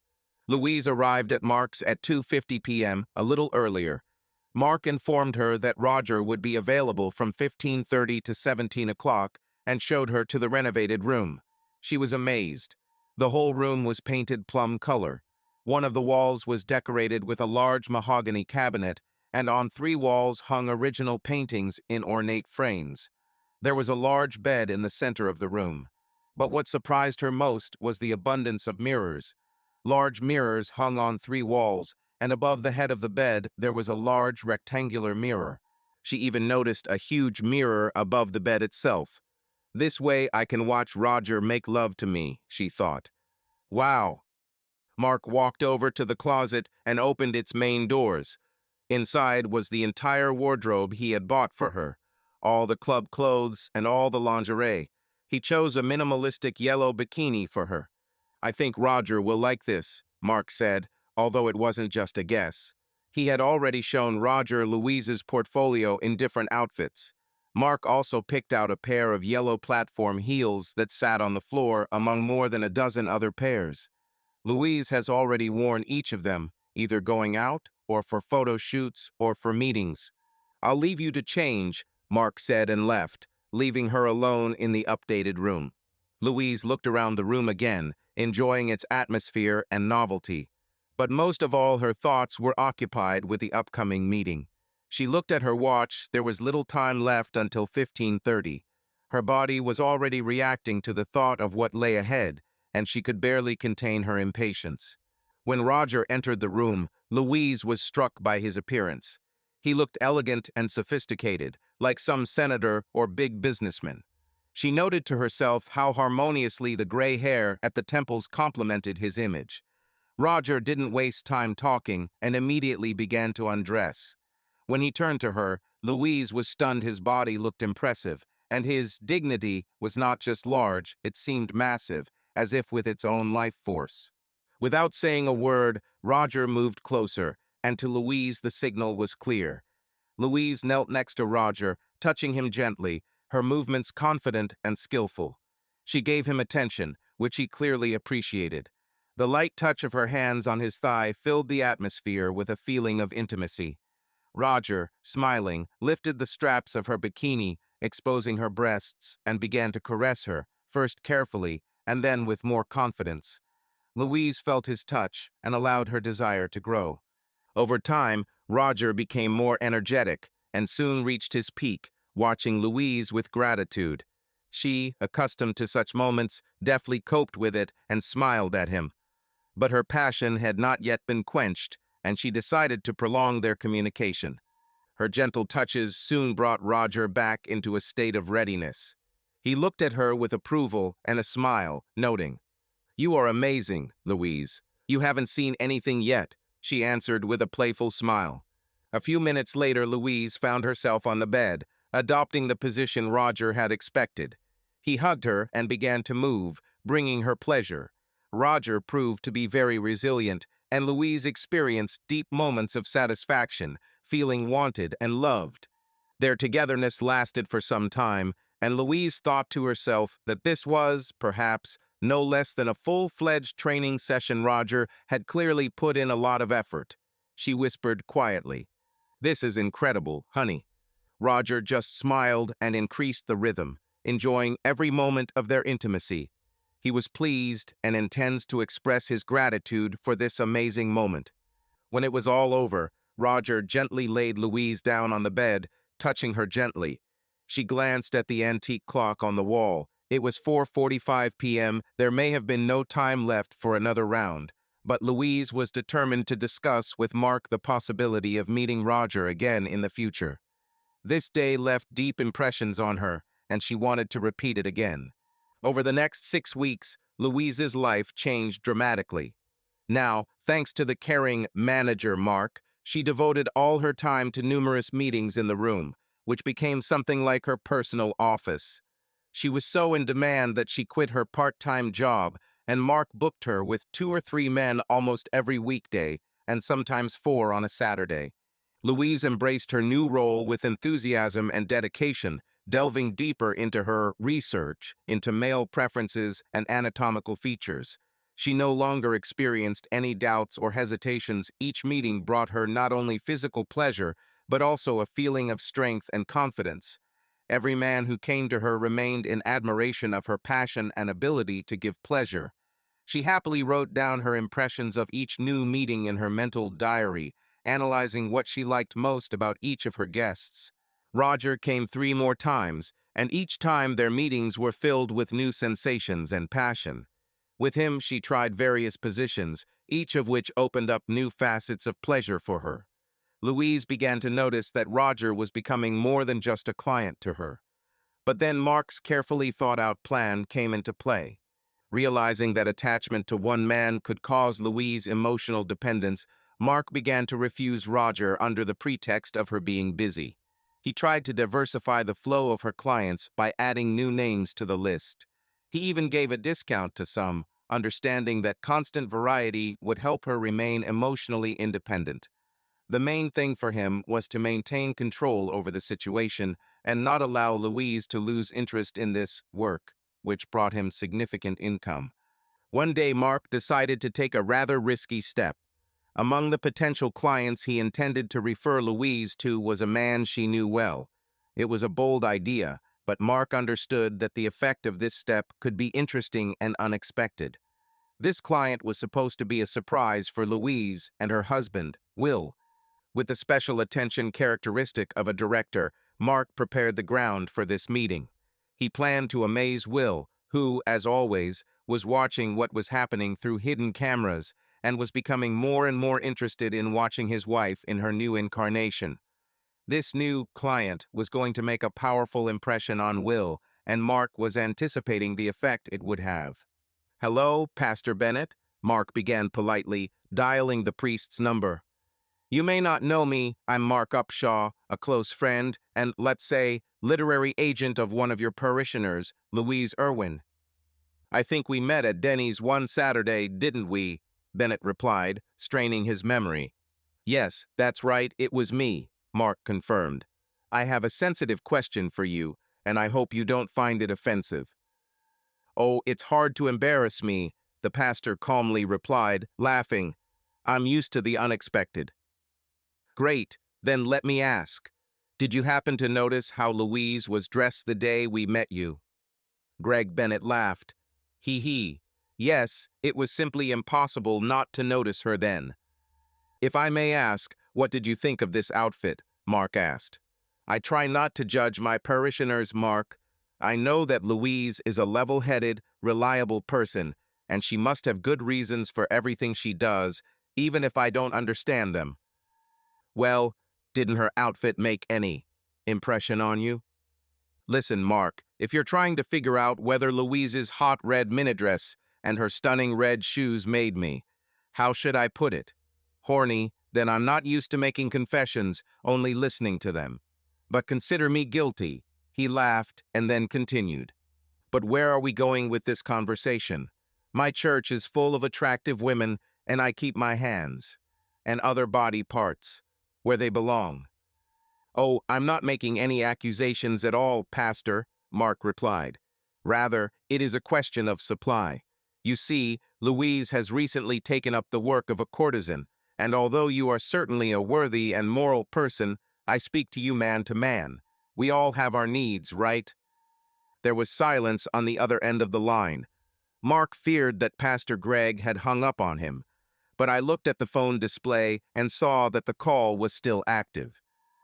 S1: Louise arrived at Mark's at 2:50 p.m., a little earlier. Mark informed her that Roger would be available from 15:30 to 17 o'clock and showed her to the renovated room. She was amazed. The whole room was painted plum color. One of the walls was decorated with a large mahogany cabinet, and on 3 walls hung original paintings in ornate frames. There was a large bed in the center of the room. But what surprised her most was the abundance of mirrors. Large mirrors hung on 3 walls, and above the head of the bed there was a large rectangular mirror. She even noticed a huge mirror above the bed itself. This way I can watch Roger make love to me, she thought. Wow! Mark walked over to the closet and opened its main doors. Inside was the entire wardrobe he had bought for her, all the club clothes and all the lingerie. He chose a minimalistic yellow bikini for her. I think Roger will like this, Mark said, although it wasn't just a guess. He had already shown Roger Louise's portfolio in different outfits. Mark also picked out a pair of yellow platform heels that sat on the floor among more than a dozen other pairs. Louise has already worn each of them, either going out or for photo shoots or for meetings. I'll leave you to change, Mark said and left, leaving her alone in the updated room. Louise looked around the room again, enjoying its atmosphere and novelty. But most of all, her thoughts were occupied with the upcoming meeting. She looked at her watch. There was little time left until 15:30. Her body was already reacting to the thought of what lay ahead, and she could barely contain her impatience. When Roger entered the room, Louise was struck by his appearance. He looked elegant and sophisticated, like some senator or big businessman. She noted to herself how harmoniously the gray hair at the temples complemented his image. Roger didn't waste time talking and immediately began to undress. When he turned to her, Louise was stunned. His body looked impressive, and his dignity was not just large, it seemed massive, as if with its own life force. Without saying a word, Roger moved closer, and to Louise the signal was clear. Louise knelt next to Roger, touching him gently, her movements confident and skillful. She gave him attention, which he clearly appreciated. The light touch of her hands on his thigh filled the atmosphere with a feeling of intimacy. Roger, smiling, lifted the straps of her bikini, exposing her breasts, and began to caress her, first carefully, and then with more confidence. Louise felt his touch and allowed her desire to grow. Over time, Roger became more energetic and soon reached his peak, watching Louise with gratitude. She, accustomed to such moments, deftly coped with it and smiled at him. But her passion had not yet been quenched, and she decided to prolong their communication. Her gentle touches soon brought Roger back into a state of readiness. He looked at her with approval and a smile, noting, "You are amazing, Louise. You haven't seen anything yet," she answered with a playful smile. A few minutes later, Louise found herself on the bed, adopting the position Roger had expected. He hugged her and began to move, bringing her pleasure. Roger proved to be very resilient, and Louise experienced deep moments of satisfaction, feeling wanted and loved. Their togetherness lasted for some time, and Louise thought to herself that this was, perhaps, no less than a full-fledged training session. Roger had clearly put in a lot of effort. She whispered quietly, "This is incredible, honey." Roger just smiled and increased the rhythm, enjoying every moment of their intimacy. He was pleased and intends to express his gratitude for this amazing moment. When it was all over, Roger gently laid Louise down on the bed, touching her gently. She glanced at the antique clock on the wall. It was 4:45 p.m. There may have been no time left for another round, but Louise was determined to discuss with Mark the possibility of meeting Roger again in the future. This day left deep impressions on her, and she wanted to repeat it again. Over the next 6 weeks, Louise's life changed dramatically. Now, thanks to the caring manager Mark, she devoted all her time to numerous meetings in the room, which became something like her personal office. She was so in demand that she quit her part-time job, and Mark booked her with 2 or 3 men almost every weekday, and sometimes 4 on a Saturday. Louise embraced her new role with enthusiasm and dedication, delving deeper into her research into male preferences and anatomical features. She no longer experienced any doubts or hesitations. Each meeting brought her not only physical pleasure, but also a feeling of strength and confidence. Every man who came to her remained in admiration of her passion and ability to give pleasure. She happily wrote down her impressions of each new meeting in her mental diary, analyzing what she liked most about each of her guests. Roger came 3 more times, and each time their meetings were filled with new sensations and passion. With him, she tried various positions, each of which opened up new facets of pleasure for her. Louise began to notice that Roger was becoming more than just a client to her. But then Mark's carefully thought-out plan came into play. Realizing that attachment to one man could cause Louise emotional dependence, Mark began to refuse Roger under the pretext of her being busy. He tried to diversify the flow of her clients by adding new names to the list. He even gave a discount to some, understanding that constant variety would help her remain emotionally independent. The main thing for him was to maintain control over the situation and not allow Louise to lose interest in this work, which brought him significant income. One day, Mark decided to take a rather risky step. Among the potential clients he intended to refer Louise to was a man she knew well. It was a bold idea, but Mark understood that the effect of this step could be interesting and unexpected. This client was supposed to be a surprise for Louise and her husband, Will. With the special attention characteristic of a director, Mark prepared the ground for this meeting. He planned to amaze Will, who, as always, was watching what was happening through hidden cameras and was becoming more and more interested in watching his wife in her new incarnation. This new client was going to make a powerful impression on Will, and Mark was anticipating the effect it would have. "Hello, Pastor Bennett," Mark began politely, dialing the priest's number. "You may not know me. I'm Mark Upshaw, a close friend and, let's say, literary agent of one of your parishioners, Louise Irwin. I think we met at Denny's one Saturday, didn't we?" Bennett replied, straining his memory. "Yes, that's right, it was me," Mark confirmed. "I have a sensitive question for you, and I hope you don't find it offensive." "Oh, it's hard to embarrass me," the pastor calmly replied, laughing. "I'm used to the unexpected." "Great, then let me ask. Did you happen to notice how Louise was dressed the day we met you?" Greg Bennett laughed. He. "Yes, it was simply impossible not to notice her then." "If I may ask, what did you think of this outfit?" Mark asked. "I try not to judge my parishioners, Mark. I know that Louise is a level-headed, reliable person, and she must have good reasons for everything she does, even if I don't understand them." "Well, didn't her outfit make any impression on you?" "Listen, Mark, if you're trying to figure out whether Louise's hot red minidress and her stunning red shoes made me, how should I put it? Horny, then I'm not used to making confessions, only listening to them. But consider me guilty." He laughed and then continued. "But where are we going with this conversation? My church is full of attractive women, and I keep my hands and other body parts where they belong." "Oh, I'm not making any accusations at all, Pastor," Mark replied. "Rather, it is a question of supply. You see, Louise has recently taken up the work of a courtesan, and although you are certainly a worthy and moral person, I speak to you man to man. We all have our needs, right?" There was silence on the other end of the line. Mark feared that Pastor Greg had hung up on him, but I looked at the phone display and saw that the call was still active.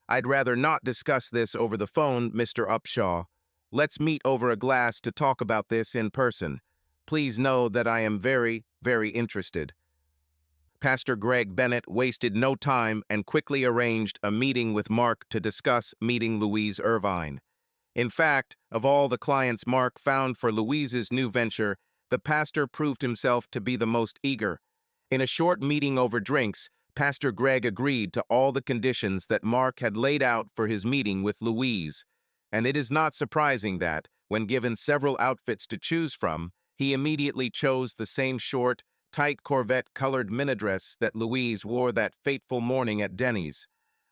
S1: "I'd rather not discuss this over the phone, Mr. Upshaw. Let's meet over a glass to talk about this in person. Please know that I am very, very interested." Pastor Greg Bennett wasted no time and quickly arranged a meeting with Mark to discuss meeting Louise Irvine. In fact, of all the clients Mark found for Louise's new venture, the pastor proved himself to be the most eager. In a short meeting over drinks, Pastor Greg agreed to all the conditions that Mark had laid out for his meeting with Louise, and it is not surprising that, when given several outfits to choose from, he immediately chose the same short, tight Corvette-colored minidress that Louise wore that fateful morning at Denny's.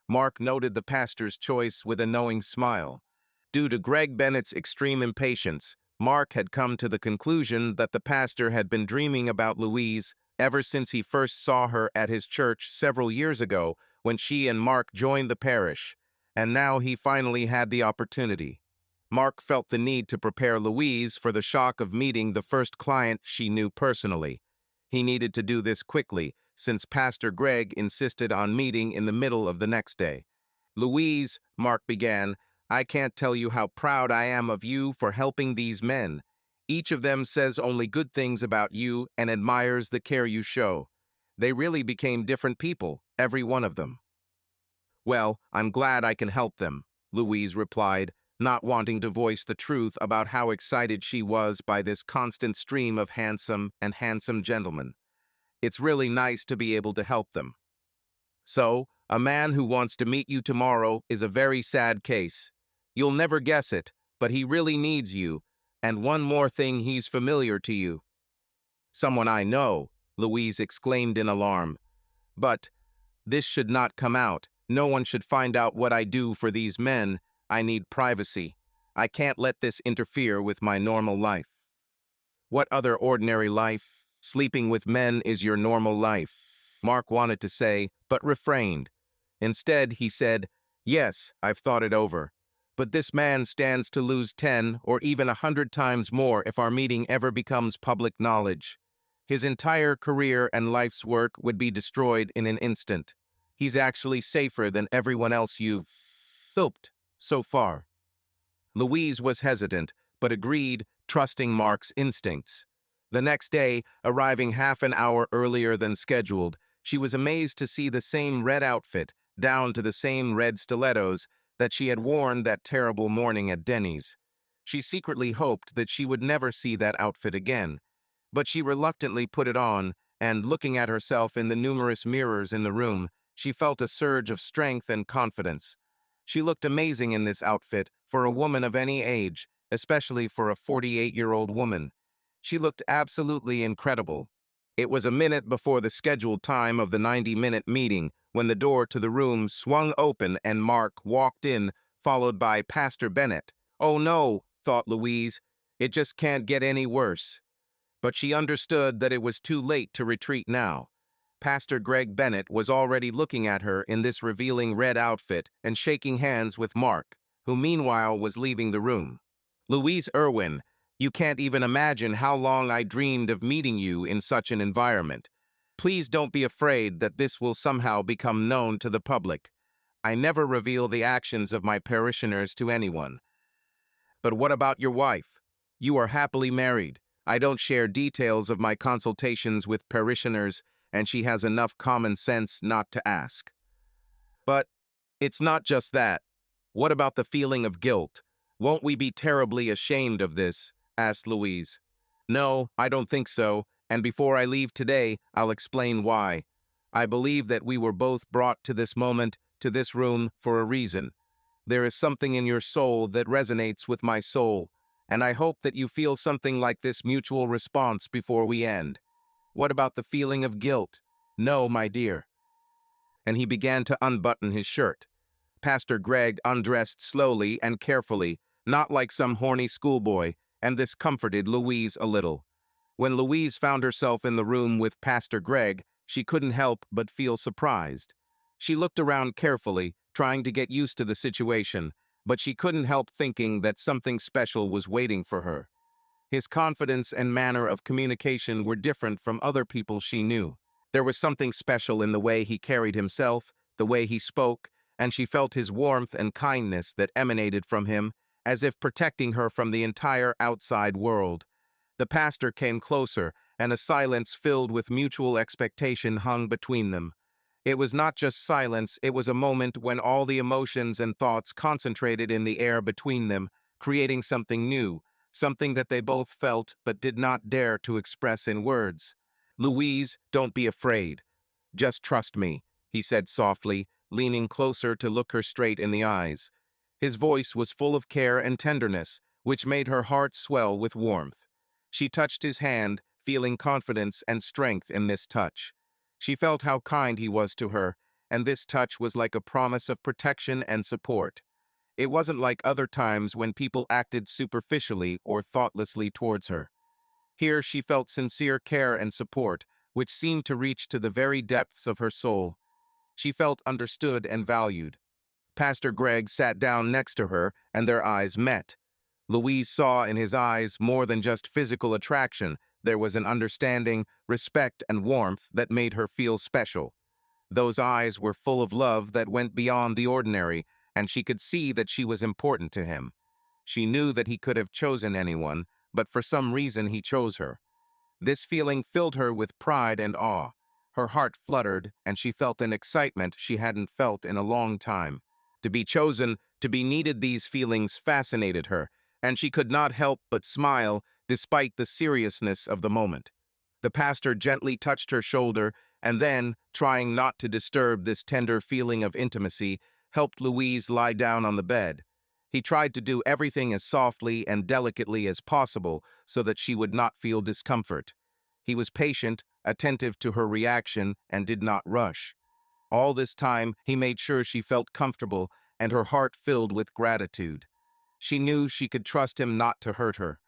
S1: Mark noted the pastor's choice with a knowing smile. Due to Greg Bennett's extreme impatience, Mark had come to the conclusion that the pastor had been dreaming about Louise ever since he first saw her at his church several years ago when she and Mark joined the parish, and now he finally had the opportunity. Mark felt the need to prepare Louise for the shock of meeting the first client she knew personally. He needed to do this quickly, since Pastor Greg insisted on meeting in the middle of the next day. "Louise," Mark began, "I can't tell you how proud I am of you for helping these men. Each of them says only good things about you and admires the care you show. They really became different people, every one of them." "Well, I'm glad I can help them," Louise replied, not wanting to voice the truth about how excited she was by this constant stream of handsome gentlemen. "It's really nice to be able to help them. So, a man who wants to meet you tomorrow is a very sad case. You'll never guess it, but he really needs you, and one more thing, he's familiar to you." "Someone I know," Louise exclaimed in alarm. "But this should not come out. No one should find out what I do for these men. I need privacy. I can't let this interfere with my normal life." "What other ordinary life? Sleeping with men is your normal life," Mark wanted to say, but refrained. Instead, he said, "Yes, I've thought it over. But this man stands to lose 10 or even 100 times more if our meeting ever becomes public knowledge. His entire career and life's work would be destroyed in an instant. He's actually safer than everyone else you've helped so far." Louise was hesitant, but agreed, trusting Mark's instincts. The next day, arriving half an hour earlier than scheduled, she was amazed to see the same red outfit, down to the same red stilettos, that she had worn that terrible morning at Denny's. She secretly hoped that she would never see that outfit again, but she reluctantly put it on, and looking at herself in the numerous mirrors in the room, she felt a surge of strength and confidence. She looked amazing in this outfit for a woman of any age, especially for a 48-year-old woman. She looked absolutely incredible. It was a minute before the scheduled time of the 90-minute meeting when the door to the room swung open and Mark walked in, followed by Pastor Bennett. "Oh no," thought Louise, "it just can't get any worse." But she understood that it was too late to retreat now. Pastor Greg Bennett was already looking at her in this revealing red outfit and shaking hands with Mark, who meanwhile was leaving the room. "Louise Irwin, you can't even imagine how long I dreamed of meeting you in such an environment. Please don't be afraid that this will somehow become known to the public. I never reveal the actions of my parishioners to anyone." "But what about your wife? You are happily married. I don't share details of my consultations with parishioners, and she has enough common sense not to ask." "But it's not just that. What about the feeling of guilt? Won't we be terribly ashamed of this?" asked Louise. "No, I don't think so, and before I leave today, I'll explain why. I believe that we were both brought to this moment, to this room, for a reason. There is something in your soul that resonates with my soul, and I hope that you feel something like this mutual response before we end. What about the feeling of guilt? No, my dear." And he began to unbutton his shirt. Pastor Greg undressed slowly and carefully, not like some horny schoolboy, and this comforted Louise a little. When Louise found herself in the room with Pastor Greg, she couldn't help but feel surprised. She looked around carefully, trying to get used to the situation, but she couldn't help thinking that something special was waiting for her. His confidence and manner of communication were different from other people she knew. There was something special in the way he carried himself, the way he spoke, and she felt his warmth and kindness that emanated from him, as if protecting her from the entire outside world. The pastor came closer, and a silence filled with mutual expectation hung between them. It was not just silence, it was a moment when all the emotions and thoughts concentrated in the air between them, creating something new, something that they both felt but did not dare to express in words. "Louise, don't be afraid. Just trust me," he said softly, leaning closer to look her straight in the eyes. His voice was full of care and tenderness, which made her heart swell with warmth. She touched his hand, feeling confidence and strength in this touch. She felt how kind he was to her, and this touch was like a promise of protection and support. It wasn't like other times when people acted superficially or thoughtlessly towards her. Here she felt sincere care and support, which seemed to reach to the very depths of her soul. She felt understood and valued. Pastor Greg sat down next to her, and their eyes met. Louise saw in his eyes more than just physical attraction. There was an understanding, respect, and warmth that made her feel special. Those eyes were full of love that went beyond the ordinary, and she could see that she was important to him. She knew that he could have chosen anyone, but for some reason he chose her. This feeling filled her with pride and awe. Her heart fluttered, and she felt an excitement she hadn't felt in a long time. To be chosen, to be needed, these feelings fascinated her, and she could not help but smile despite the seriousness of the moment. The pastor gently touched her shoulder and then, trying not to disturb this tender feeling of intimacy, helped Louise lie down on the bed. He tried to do everything as softly and delicately as possible so that she would not feel discomfort. He was patient, attentive to her reaction, and did not rush. All this time, he made sure she felt comfortable and her heart filled with gratitude. She knew she could trust him not to hurt her.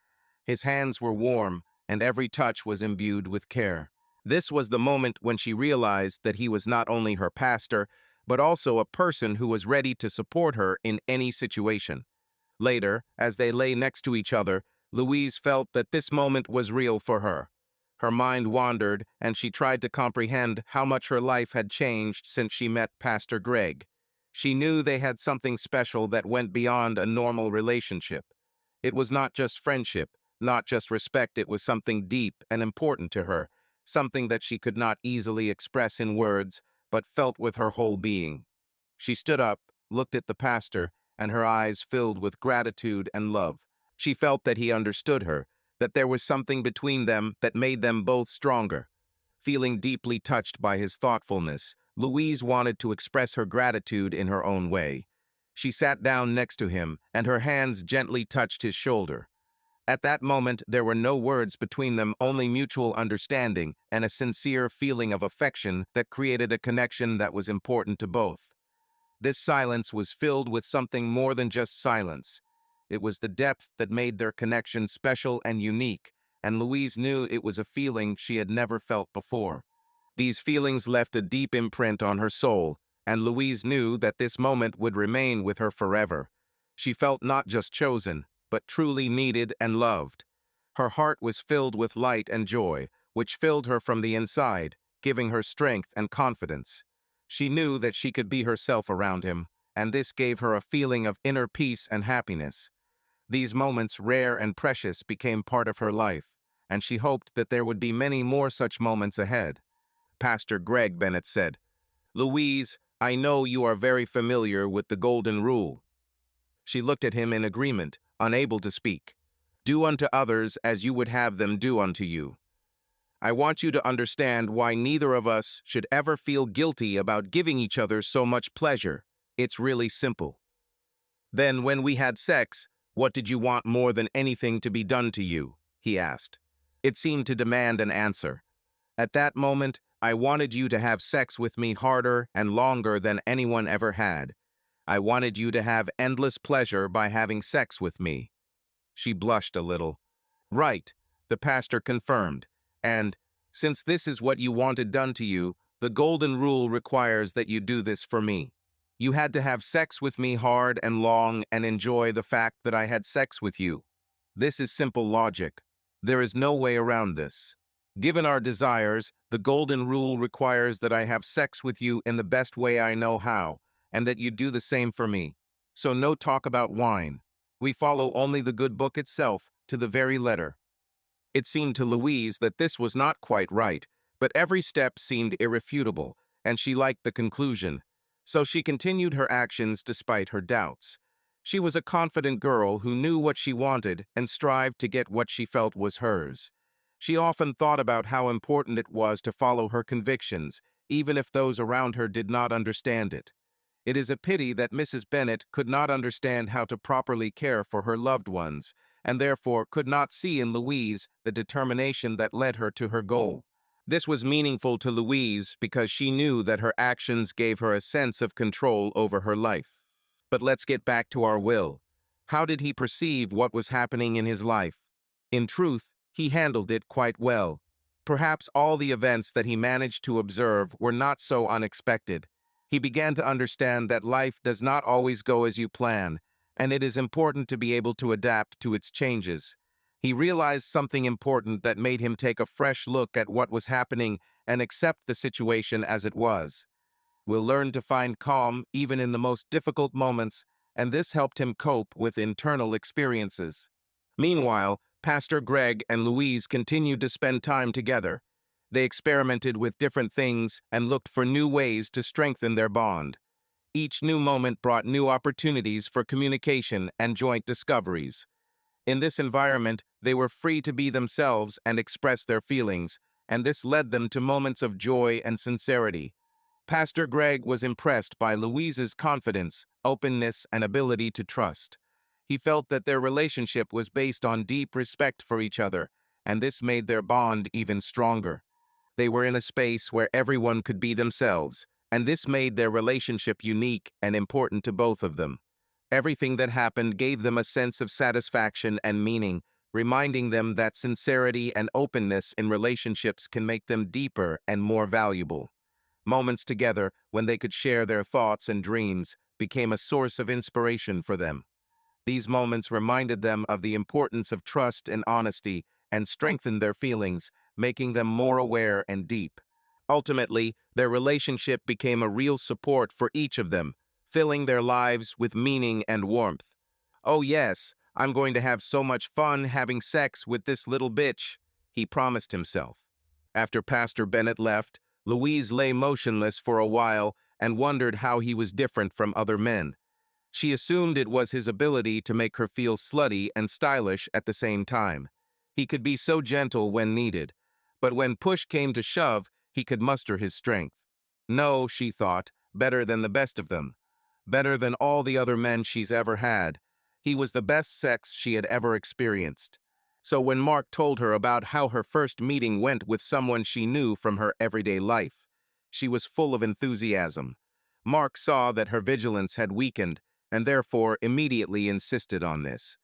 S1: His hands were warm, and every touch was imbued with care. This was the moment when she realized that he was not only her pastor, but also a person who was ready to support her in any situation. Later, as they lay next to each other, Louise felt that this moment was real for her. Her mind wandered, and she tried to comprehend how much her life had changed since she met Pastor Greg. She knew they had something special that went beyond a normal relationship. It was not just friendship, not just respect, it was something deep and important to her, something that she could not easily express in words, but felt with her whole being. She stood up, looked at the pastor, and her eyes filled with gratitude and love. She felt that he understood her, that there was something between them that made them both stronger. Feeling deeply touched by his thoughtfulness, Louise wanted to express her gratitude in her own way. She sat down next to him, and her hands gently touched his shoulder. At that moment, there were no words between them, only mutual understanding and a sincere feeling of affection that created a connection that was important to both. This silence was filled with something more than just silence. It was the depth that made their connection special and unique, and Louise knew it was a feeling she had never felt before. These feelings left a deep imprint on her soul, and Louise knew that this moment would remain with her forever. She felt not just chosen, but truly needed and loved. Her heart was filled with light and joy, which filled her from the inside, giving her strength and confidence. She knew that she could be herself around him, and this gave her a feeling of inner peace and happiness. These moments, rare and precious, became part of her life, and she hoped that there would be many more such moments ahead. Pastor Greg Bennett said, "Louise, I know you are very familiar with the Golden Rule." She looked at him in agreement, unable to speak. "Do unto others as you would have them do unto you." I want you to understand why neither of us should ever feel guilty about giving each other so much pleasure. It's really simple. Then, when we had sex, what did you want more than anything to be done to you? He asked. It seemed to demand an answer. At that moment, I wanted you to have sex with me harder and longer than anyone ever had. I wanted you to have endless pleasure by having sex with me. She blushed a little. Right, the pastor confirmed. And, since this is what you wanted done to you, the golden rule requires that you do this for me. You had to have sex with me hard and long and enjoy the fact that I had sex with you. This is simple logic. There is no way around this. Given our desires, the golden rule requires that I have sex with you in the best way I know how, and that you do the same for me. So no talk about wine. We follow only the good book itself, to the very letter. It seemed to Louise that this was not quite right, but every step seemed irrefutable, and she liked the conclusion. So she continued her actions despite her doubts. She was a confident girl who knew what she wanted and strived to get what she felt was hers. She often thought about how important it was to follow her convictions, even if those around her did not understand it. It is a pity that Mrs. Bennet could not understand how to properly care for her loved ones, and therefore could not see in Louise the determination that led her to her goal. This was meaningful to Louise because she knew that her actions gave her a sense of control over her life. But let's get back to our Will. How did he perceive what was happening in his life? In truth, he handled it quite well. Perhaps all the events that he managed to observe were not so unexpected. He began to understand that life does not always go as you plan, and it is important to be able to adapt to its changes. He realized something important that made him take a fresh look at what was happening and accept the situation as it was. Will learn to find calm even in the most difficult moments, and this helped him cope with internal experiences. Meanwhile, Pastor Greg and Louise continued to spend time together. They experimented with different things and looked for new ways to strengthen their bond. Each new moment brought new opportunities for communication and joint discoveries. In this environment, they were free to be themselves and express their feelings, and this led them to moments of joy and sincerity. Pastor Greg was impressed by Louise's confidence, openness, and ability to trust. He felt that their relationship was based on deep respect for each other, and this made their bond even stronger. They were in a space where everyone could be themselves, and this made their relationship unique and important to both of them. Everything that happened gave them a sense of satisfaction and meaning, reminding them that sincerity and openness in relationships can make them deeper and more valuable. Moments together, when they could share their thoughts and dreams, became a source of inspiration for them. These moments reminded them of the importance of trust and honesty and strengthened their feelings, making them more aware and deep. Ultimately, their relationship became a real support for each of them, filling their lives with meaning and warmth. "Oh yes, I'm going to have so much fun having sex with this little bitch," he promised himself. After Pastor Bennett left, Louise lay motionless for a while and wondered how he was different from other men. She assumed it was his ability to make her feel slutty and stylish at the same time. He could be so gentle when needed, but when push came to shove, he could muster his strength. No, she thought, better than the best of them. Better than all the other men she's ever had. He was the best sex she had ever experienced. So when Mark told her about how her first meeting went with someone she knew from her everyday life, she was full of enthusiasm. Mark saw that her vigilance had weakened, and therefore immediately insisted on this.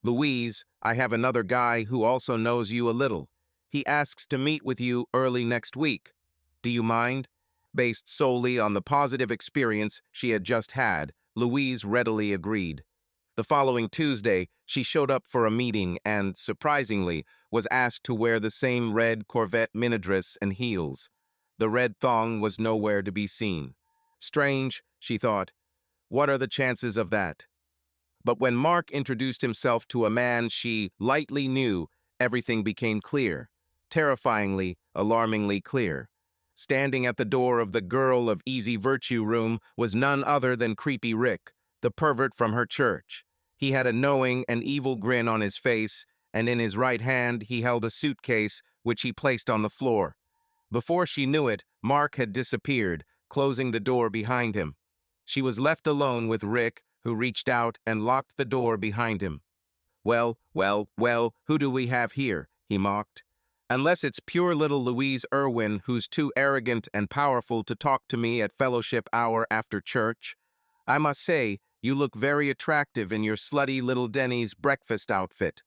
S1: "Louise, I have another guy who also knows you a little. He asks to meet with you early next week. Do you mind?" Based solely on the positive experience she had just had, Louise readily agreed. The following Tuesday, she showed up for a meeting and, surprisingly, was asked to wear the same red Corvette minidress and heels. The red thong was nowhere to be seen. Strange, she thought. What are the chances of that? But when Mark introduced himself to a man she lightly knew, everything became clear. Terrifyingly, alarmingly clear. Standing at the door of the Girl of Easy Virtue room was none other than Creepy Rick, the pervert from her church. He had a knowing and evil grin on his face, and in his right hand he held a suitcase which he placed on the floor. Before she knew it, Mark had disappeared, closing the door behind him. She was left alone with Rick, who reached out and locked the door behind him. Well, who do we have here?" he mocked. "Unless it's pure little Louise Irwin, who's too arrogant and powerful to talk to me at fellowship hour after church. I must say, you look very attractive in your slutty little Denny's breakfast outfit."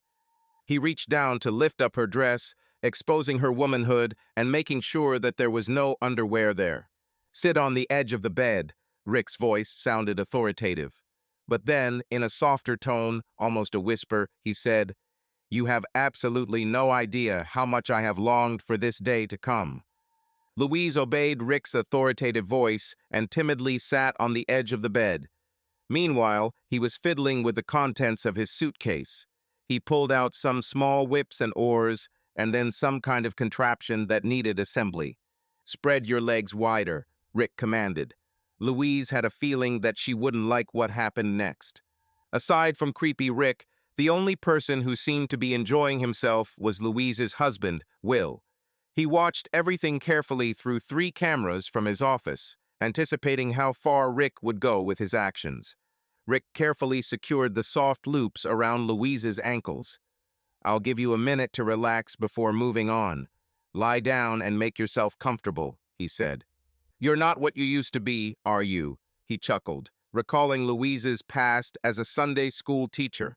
S1: He reached down to lift up her dress, exposing her womanhood and making sure that there was no underwear there. "Sit on the edge of the bed," Rick's voice sounded authoritative. But then, in a softer tone, almost a whisper, he said, "You have absolutely no idea how much I have longed for this day to come." Louise obeyed Rick's authoritative voice and timidly sat on the edge of the bed. Meanwhile, he was fiddling with the contents of his suitcase. He pulled out some small whips and oars, and then some kind of contraption that needed assembly. "Spread your legs wider," Rick commanded. Louise had a feeling that she wouldn't like what happened next. Aside from Creepy Rick, the only person who seemed to be enjoying himself was Louise's husband, Will. He watched everything carefully through 3 cameras from his office, anticipating how far Rick would go with his actions. Rick carefully secured the soft loops around Louise's ankles. "I'll give you a minute to relax before moving on. Lie down and make yourself comfortable," he said. "You're not what you used to be, are you?" he chuckled, recalling Louise's past as a Sunday school teacher.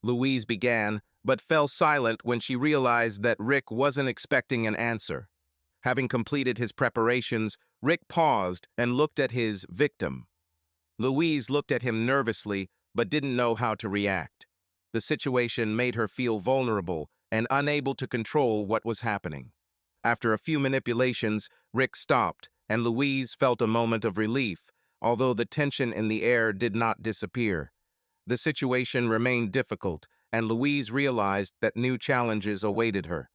S1: Louise began, but fell silent when she realized that Rick wasn't expecting an answer. Having completed his preparations, Rick paused and looked at his victim. Louise looked at him nervously, but didn't know how to react. The situation made her feel vulnerable and unable to control what was happening. After a few manipulations, Rick stopped, and Louise felt a moment of relief, although the tension in the air did not disappear. The situation remained difficult, and Louise realized that new challenges awaited her.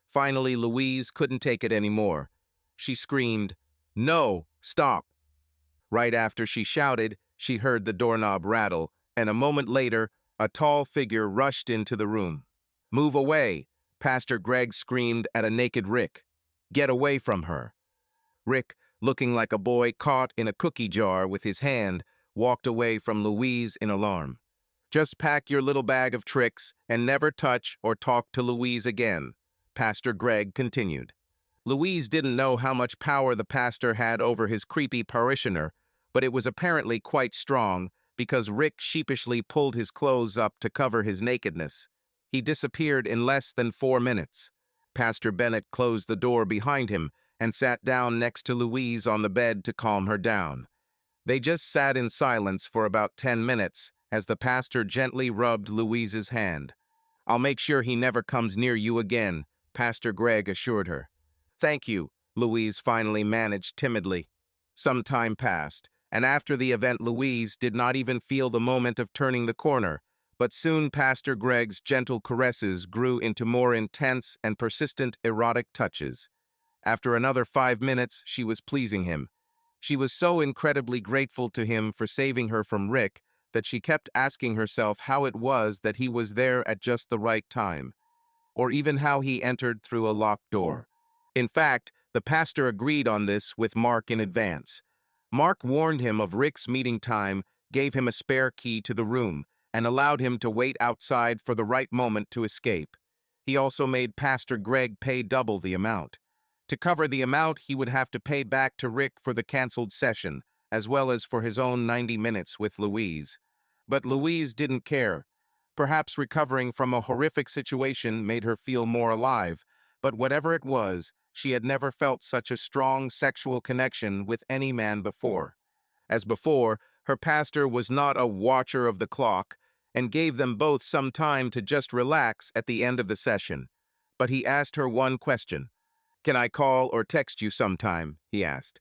S1: Finally, Louise couldn't take it anymore. She screamed, "No, stop!" Right after she shouted, she heard the doorknob rattle, and a moment later, a tall figure rushed into the room. "Move away!" Pastor Greg screamed at a naked Rick. "Get away from her!" Rick, looking like a boy caught in a cookie jar with his hand, walked away from Louise in alarm. "Just pack your little bag of tricks and never touch or talk to Louise again," Pastor Greg continued. Louise didn't know how much power the pastor had over his creepy parishioner, but it was apparently quite strong because Rick sheepishly pulled his clothes up to cover his nakedness. He disappeared in less than 4 minutes. Pastor Bennett closed the door behind him and sat down next to Louise on the bed to calm her down. They just sat in silence for about 10 minutes as the pastor gently rubbed Louise's hand. "I'll make sure he never comes near you again," Pastor Greg assured her. "Thank you," Louise finally managed timidly. Some time passed, and after the event Louise did not even feel the moment of turning the corner, but soon Pastor Greg's gentle caresses grew into more intense and persistent erotic touches. After another 5 minutes, she was pleasing him. She was so incredibly grateful to him for saving her from Rick that she kept asking herself how it was that he was there at just the right time, or even how he entered through a locked door. In fact, the pastor agreed on this with Mark in advance. Mark warned him of Rick's meeting time, gave him a spare key to the room, and allowed him to wait outside for the right moment to escape. He also made Pastor Greg pay double the amount. To cover the amount, he would have to pay back to Rick for the canceled session, as well as for his own 90 minutes with Louise. But Louise didn't care. Perhaps recovering from a horrific situation made her feel more alive, but whatever it was, she had never felt such a strong sexual connection with any man before. As before, her pastor was not a watcher of the clock and gave them both some time to just relax at the end of the session. But he asked her one question. "Can I call or text you sometime?" he asked.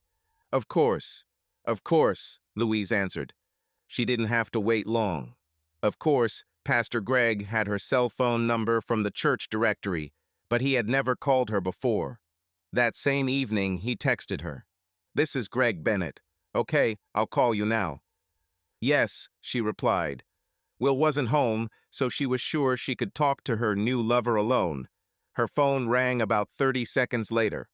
S1: Of course, Louise answered. She didn't have to wait long. Of course, Pastor Greg had her cell phone number from the church directory, but he had never called her before. That same evening, he texted her. "This is Greg Bennett. Okay, I'll call you now." "Yes," she replied. Will wasn't home, so she was sure she could talk to her new lover alone. Her phone rang about 30 seconds later.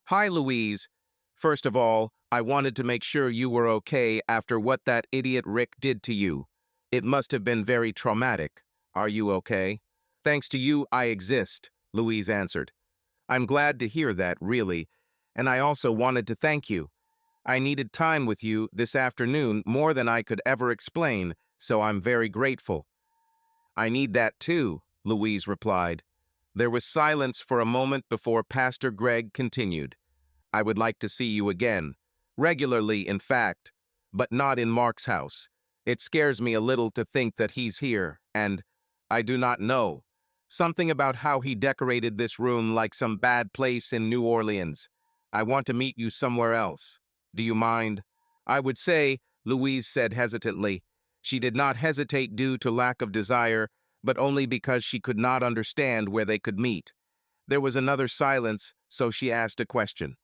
S1: "Hi, Louise. First of all, I wanted to make sure you were okay after what that idiot Rick did to you. It must have been very traumatic. Are you okay?" "Thanks to you, I exist," Louise answered. "I'm glad to hear that, really, and I also wanted to thank you. I needed time with you this afternoon more than I could ever explain, so I'm very grateful." "I need that too," Louise replied. There was silence for a moment before Pastor Greg continued. "I would like to see you again. Regularly, in fact, but not in Mark's house. It scares me a little to think that he's here, and I do not know. Something about how he decorated this room like some bad place in New Orleans. I want to meet you somewhere else. Do you mind?" "I would say," Louise said hesitantly. She did not hesitate due to lack of desire, but only because she could not understand where they could meet. There was another silence, so she asked a question.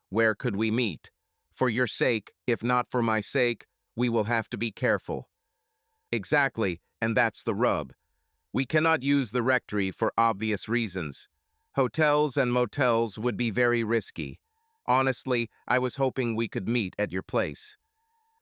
S1: "Where could we meet? For your sake, if not for my sake, we will have to be careful." "Exactly, and that's the rub. We cannot use the rectory for obvious reasons. Hotels and motels would be very risky. Honestly, I was hoping we could meet at your place."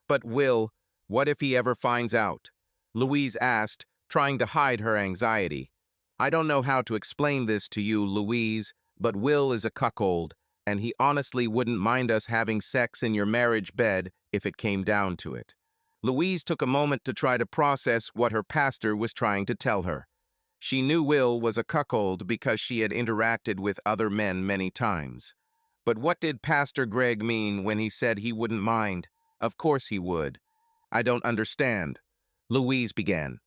S1: "But Will, what if he ever finds out?" Louise asked, trying to hide her anxiety. "I don't know how to explain this to you, Louise, but Will is a cuckold, and he honestly wouldn't mind us having sex in your marriage bed if it came down to it. Louise took a moment to try to process what her pastor was trying to tell her. She knew Will was a cuckold because she had interacted with other men many times. But what did Pastor Greg mean when he said he wouldn't mind? Of course he would. I don't understand. Louise began.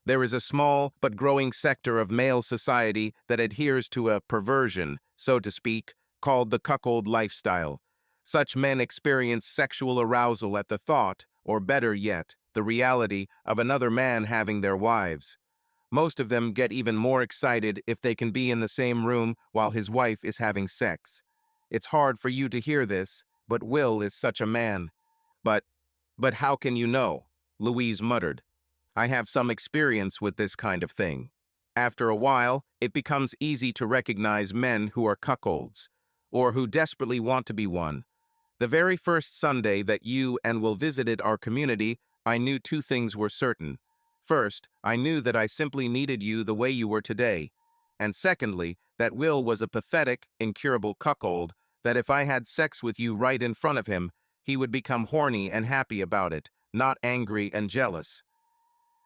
S1: There is a small but growing sector of male society that adheres to a perversion, so to speak, called the cuckold lifestyle. Such men experience sexual arousal at the thought, or better yet, the reality of another man having their wives. Most of them get even more excited if they can be in the same room while his wife is having sex. It's hard for you to hear this, but Will is such a man. But, but how can you know? Louise muttered. I have some experience with this kind of thing. After a while, it becomes easy to recognize men who are cuckolds, or who desperately want to be one. The very first Sunday that you and Will visited our community, I knew two things were certain. First, I knew that I simply needed you the way you were today. And secondly, that Will was a pathetic, incurable cuckold, that if I had sex with you right in front of him, he would become horny and happy about it, not angry and jealous.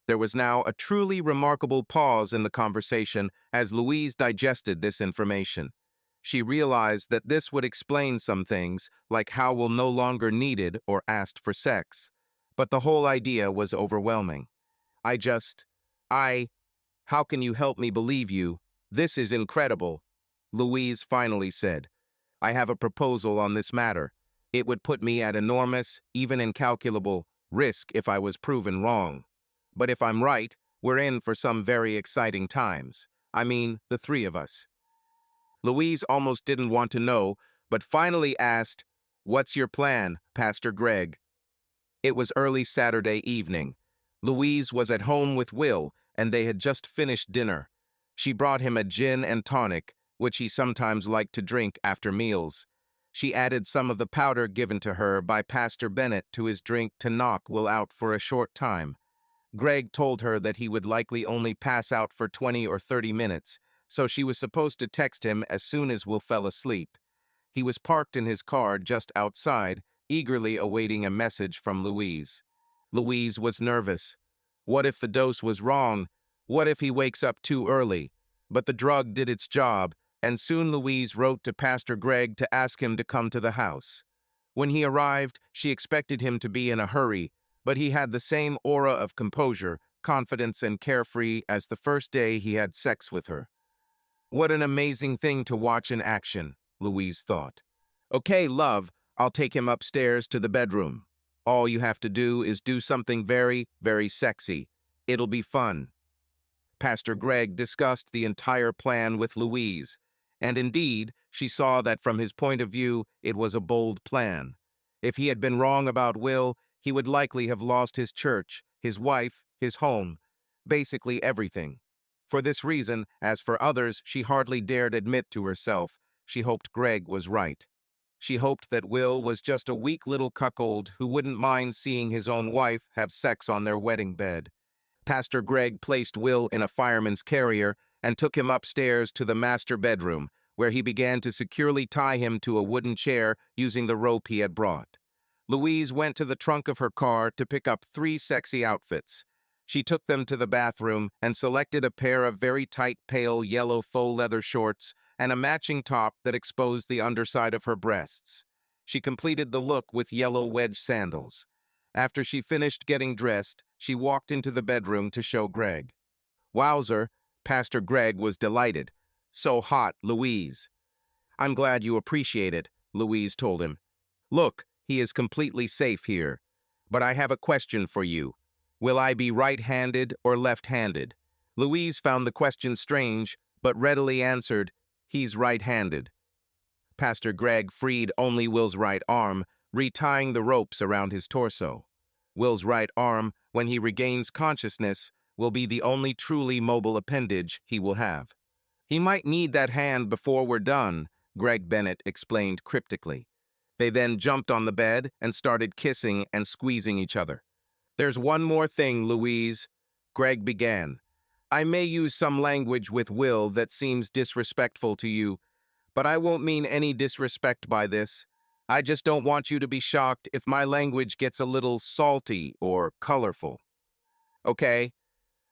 S1: There was now a truly remarkable pause in the conversation as Louise digested this information. She realized that this would explain some things, like how Will no longer needed or asked for sex. But the whole idea was overwhelming. I, how can you help me believe you? This is incredible, Louise finally said. I have a proposal on this matter. It would put me at enormous, even incalculable, risk if I was proven wrong. But if I'm right, we're in for some very exciting times. I mean, the three of us. Louise almost didn't want to know, but finally asked, What's your plan, Pastor Greg? It was early Saturday evening. Louise was at home with Will, and they had just finished dinner. She brought him a gin and tonic, which he sometimes liked to drink after meals. She added some of the powder given to her by Pastor Bennett to his drink to knock Will out for a short time. Greg told her that he would likely only pass out for 20 or 30 minutes, so she was supposed to text him as soon as Will fell asleep. He was parked in his car just outside, eagerly awaiting a message from Louise. Louise was nervous. What if the dose was wrong? What if he wakes up too early? But the drug did its job, and soon Louise wrote to Pastor Greg to ask him to come to the house. When he arrived, she expected him to be in a hurry, but he had the same aura of composure, confidence, and carefree as the first day he had sex with her. What an amazing thing to watch in action, Louise thought. Okay, love, I'll take him upstairs to the bedroom. All you have to do is do something very, very sexy. It'll be fun. Pastor Greg discussed the entire plan with Louise, and indeed, she saw that from his point of view, it was a bold plan. If he had been wrong about Will, he would likely have lost his church, his wife, his home, basically everything. For this reason, as for others, she hardly dared admit to herself, she hoped Greg was right. She hoped that Will was just a weak little cuckold who wouldn't mind seeing his own wife have sex on their wedding bed. Pastor Greg placed Will in a fireman's carrier and took him upstairs to the master bedroom, where he began to securely tie him to a wooden chair using the rope he had brought. Louise went to the trunk of her car to pick up 3 sexy outfits. She took them to the bathroom and selected a pair of very tight pale yellow faux leather shorts and a matching top that exposed the underside of her breasts. She completed the look with yellow wedge sandals. After she finished getting dressed, she walked into the bedroom to show Greg. Wowzer, Pastor Greg was delighted. So hot, Louise. I'm glad you appreciate it, Louise told him. Look, he is completely safe here. But I have a question for you. Will I be right-handed or left-handed? Louise found the question strange, but readily answered, he's right-handed. Pastor Greg freed only Will's right arm, retying the ropes around his torso. Will's right arm, when he regains consciousness, will be the only truly mobile appendage he will have. He might need that hand before we're done, Greg Bennett explained cryptically. They then jumped on the bed and started kissing and squeezing each other. There's one more thing, Louise, Greg began. I may use some language with Will that seems disrespectful to you, but I won't mean any disrespect by this. I just don't want you to be shocked if my language gets a little salty or colorful. Okay,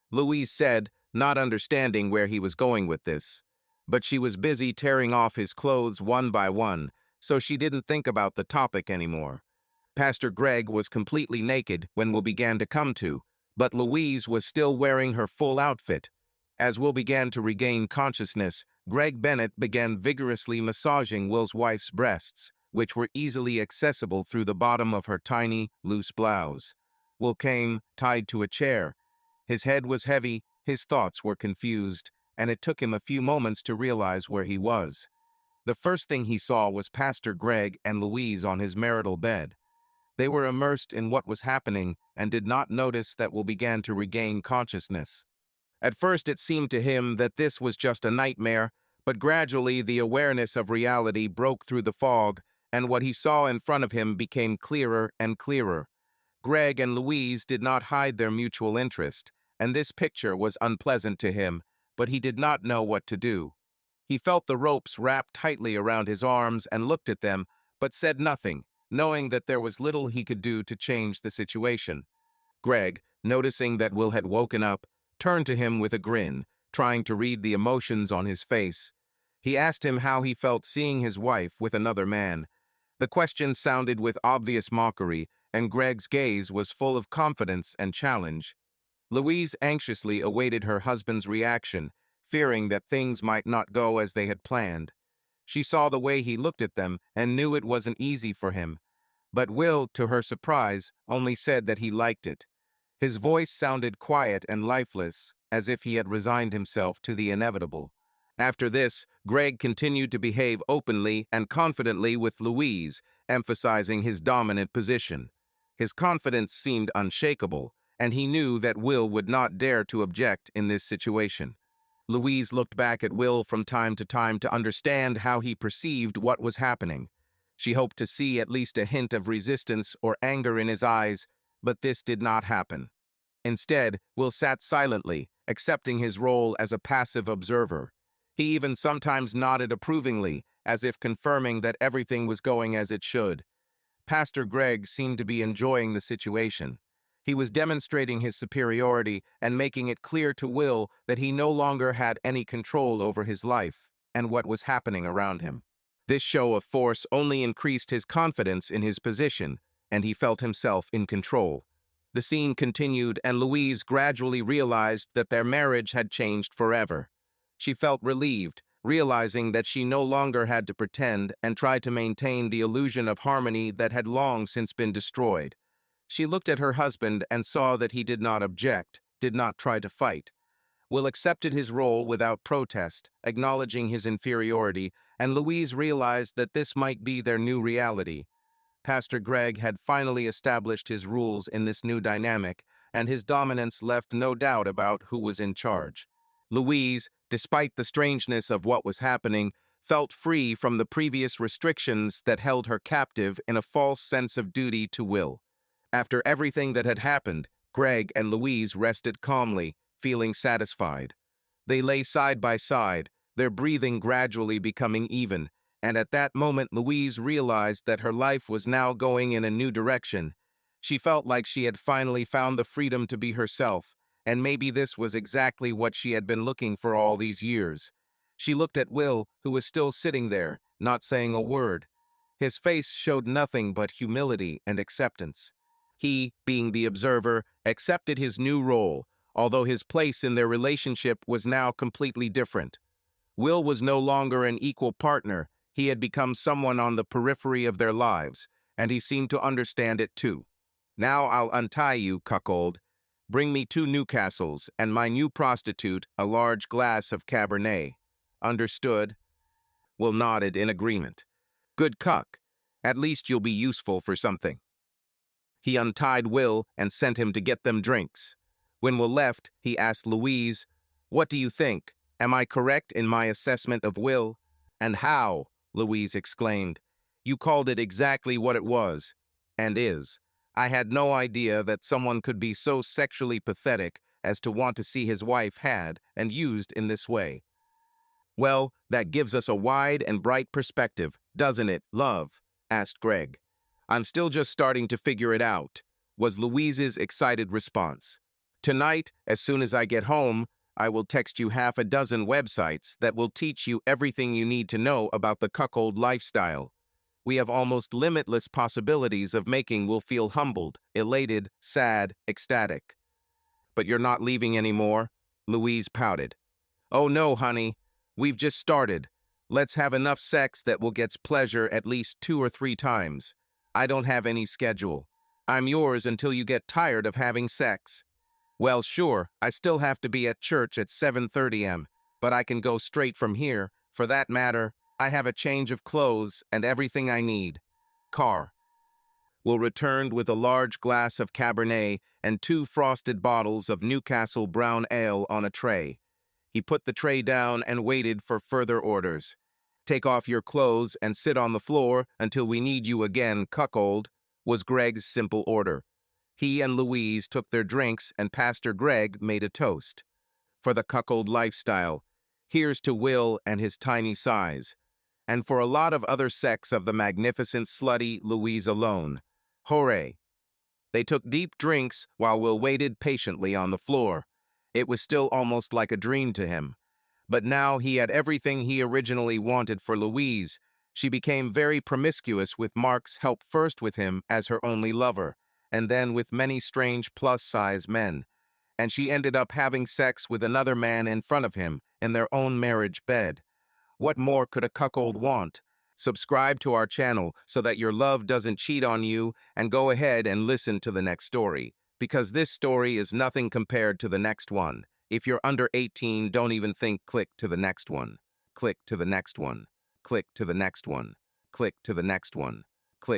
S1: Louise said, not understanding where he was going with this. But she was busy tearing off his clothes one by one, so she didn't think about the topic anymore. Pastor Greg was completely naked when Will began to come to, but Louise was still wearing her full outfit. As Will began to regain consciousness, Greg Bennett began vigorously massaging Will's wife's breasts, which were easily accessible through the bottom of her tiny, loose blouse. Will came, tied to a chair. His head was heavy, his thoughts were confused, and it took him a few moments to realize where he was. The first thing he saw was Pastor Greg and Louise on his marital bed. They were immersed in what was happening and did not notice that Will began to regain consciousness. At first it seemed to him that this was just a nightmare, but gradually the awareness of reality broke through the fog, and what he saw in front of him became clearer and clearer. Greg and Louise did not hide their mutual interest, and this picture was unpleasant to him, but he did not know what to do. He felt the ropes wrapped tightly around his arms and looked at them, but said nothing, knowing that there was little he could do to change the situation. Greg, noticing that Will had woken up, turned to him with a grin, trying to read the emotions on his face. He asked him how he felt seeing his wife with another man. The question sounded with obvious mockery, and Greg's gaze was full of confidence and challenge. Louise anxiously awaited her husband's reaction, fearing that things might not go as they had planned. She saw the way he looked at them and knew it wasn't easy for him. But Will, to her surprise, only said that he liked it. His voice sounded quiet and lifeless, as if he had resigned himself to the inevitable. After this, Greg continued to behave openly and confidently with Louise, emphasizing his dominant position. His confidence seemed unshakable, and he knew that Will would not dare to object in this situation. Louise looked back at Will from time to understand how he perceived what was happening. She hoped to see at least a hint of resistance or anger in his eyes, but this did not happen. Instead, Will sat silently, accepting his role as a passive observer. He even sometimes nodded approvingly, as if confirming that everything was going as it should. Pastor Greg seemed to be enjoying the situation. He was demonstrating his superiority and making it clear to Will that he no longer had any control over his life and what was happening around him. This show of force only increased his confidence in his position, and he felt himself in control. The scene continued, and Louise gradually realized that their marriage had changed forever. She felt relieved, realizing that she no longer had to pretend and try to maintain the illusion of harmony that had long since been destroyed. She looked at her husband and saw that he did not object, did not try to fight. Will accepted his role without protest, acknowledging his inferiority, and Louise realized that this might be their new reality. Pastor Greg had finally established his rules in this new dynamic, and his dominance left no doubt about who was in charge. Louise, despite the strangeness of what was happening, felt free from the previous restrictions that held her captive in a false sense of duty to Will. After everything that had happened, Greg and Louise rested calmly, feeling satisfied. They lay side by side, their breathing gradually becoming even, and at that moment Louise realized that her life was now going in a new direction. She felt like she had finally found the freedom to be herself, and maybe this was exactly what she had been looking for all these years. She looked at Will, who was still sitting there, not saying a word. His face showed nothing but humility and acceptance. He, being the observer, accepted his new role, although his place in their relationship was now completely different. Will was no longer an equal partner. He had become someone on the periphery of their lives, and he seemed to understand it too. Now I'll untie you, cuckold. Bring me 2 Newcastles, and my new prostitute a large glass of Cabernet. Understood? Will nodded in agreement. Good cuck. At least you'll be useful for something. He untied Will and sent him to get them drinks. When Will left, he asked Louise, "What do you think? Am I correct in my assessment of Will?" "And how?" Louise exclaimed. "You called it exactly what it was, and is. I had no idea that someone could be so sexually pathetic as to want to see his wife had and used in this way." "Well, that gives us a wide and bright perspective, doesn't it, love?" asked Greg. I'm still just starting to figure it out, was Louise's excited response. Tonight, as soon as I get home, I will text you half a dozen websites that will teach you everything you need to know about the cuckold lifestyle. We have almost limitless possibilities of making will feel humbled, elated, sad, ecstatic. But you're not leaving anymore, Louise pouted. Oh no, honey. We've just started. Let's have enough sex that will get pleasure at least 2 or 3 times. I don't have any schedule. I'm yours until you get tired of having sex. Well, sure, I still have to be at church at 7:30 am, but I can go straight from here. For that matter, I have a change of clothes and everything I need. Car. Will returned with a large glass of Cabernet and 2 frosted bottles of Newcastle brown ale on a tray. He put the tray down and waited for further orders. Take off your clothes and sit on the floor until we need you again, cuckold, was Greg's simple order. He and Louise took their drinks and Pastor Greg made a toast. For the cuckold lifestyle, here's to Will and his tiny size. And for a lot of other sex of the magnificent slutty Louise alone. Hooray! They took deep drinks while Will waited patiently on the floor. It was still almost like a dream to him. But now he had everything he originally wanted for Louise. She became very promiscuous with Mark's help, first with him as her only lover, and then with many strange plus-size men. And she ended up having sex with another man in front of him in their own marriage bed. What more could a cuckold want? Subscribe to our channel so that your love doesn't cheat on you, and go ahead and listen to the next story, because this story is nothing compared to the next one. If you're under 18, don't even think. Click to the next one. Click to the next one. Click to the next one. Click to the next one.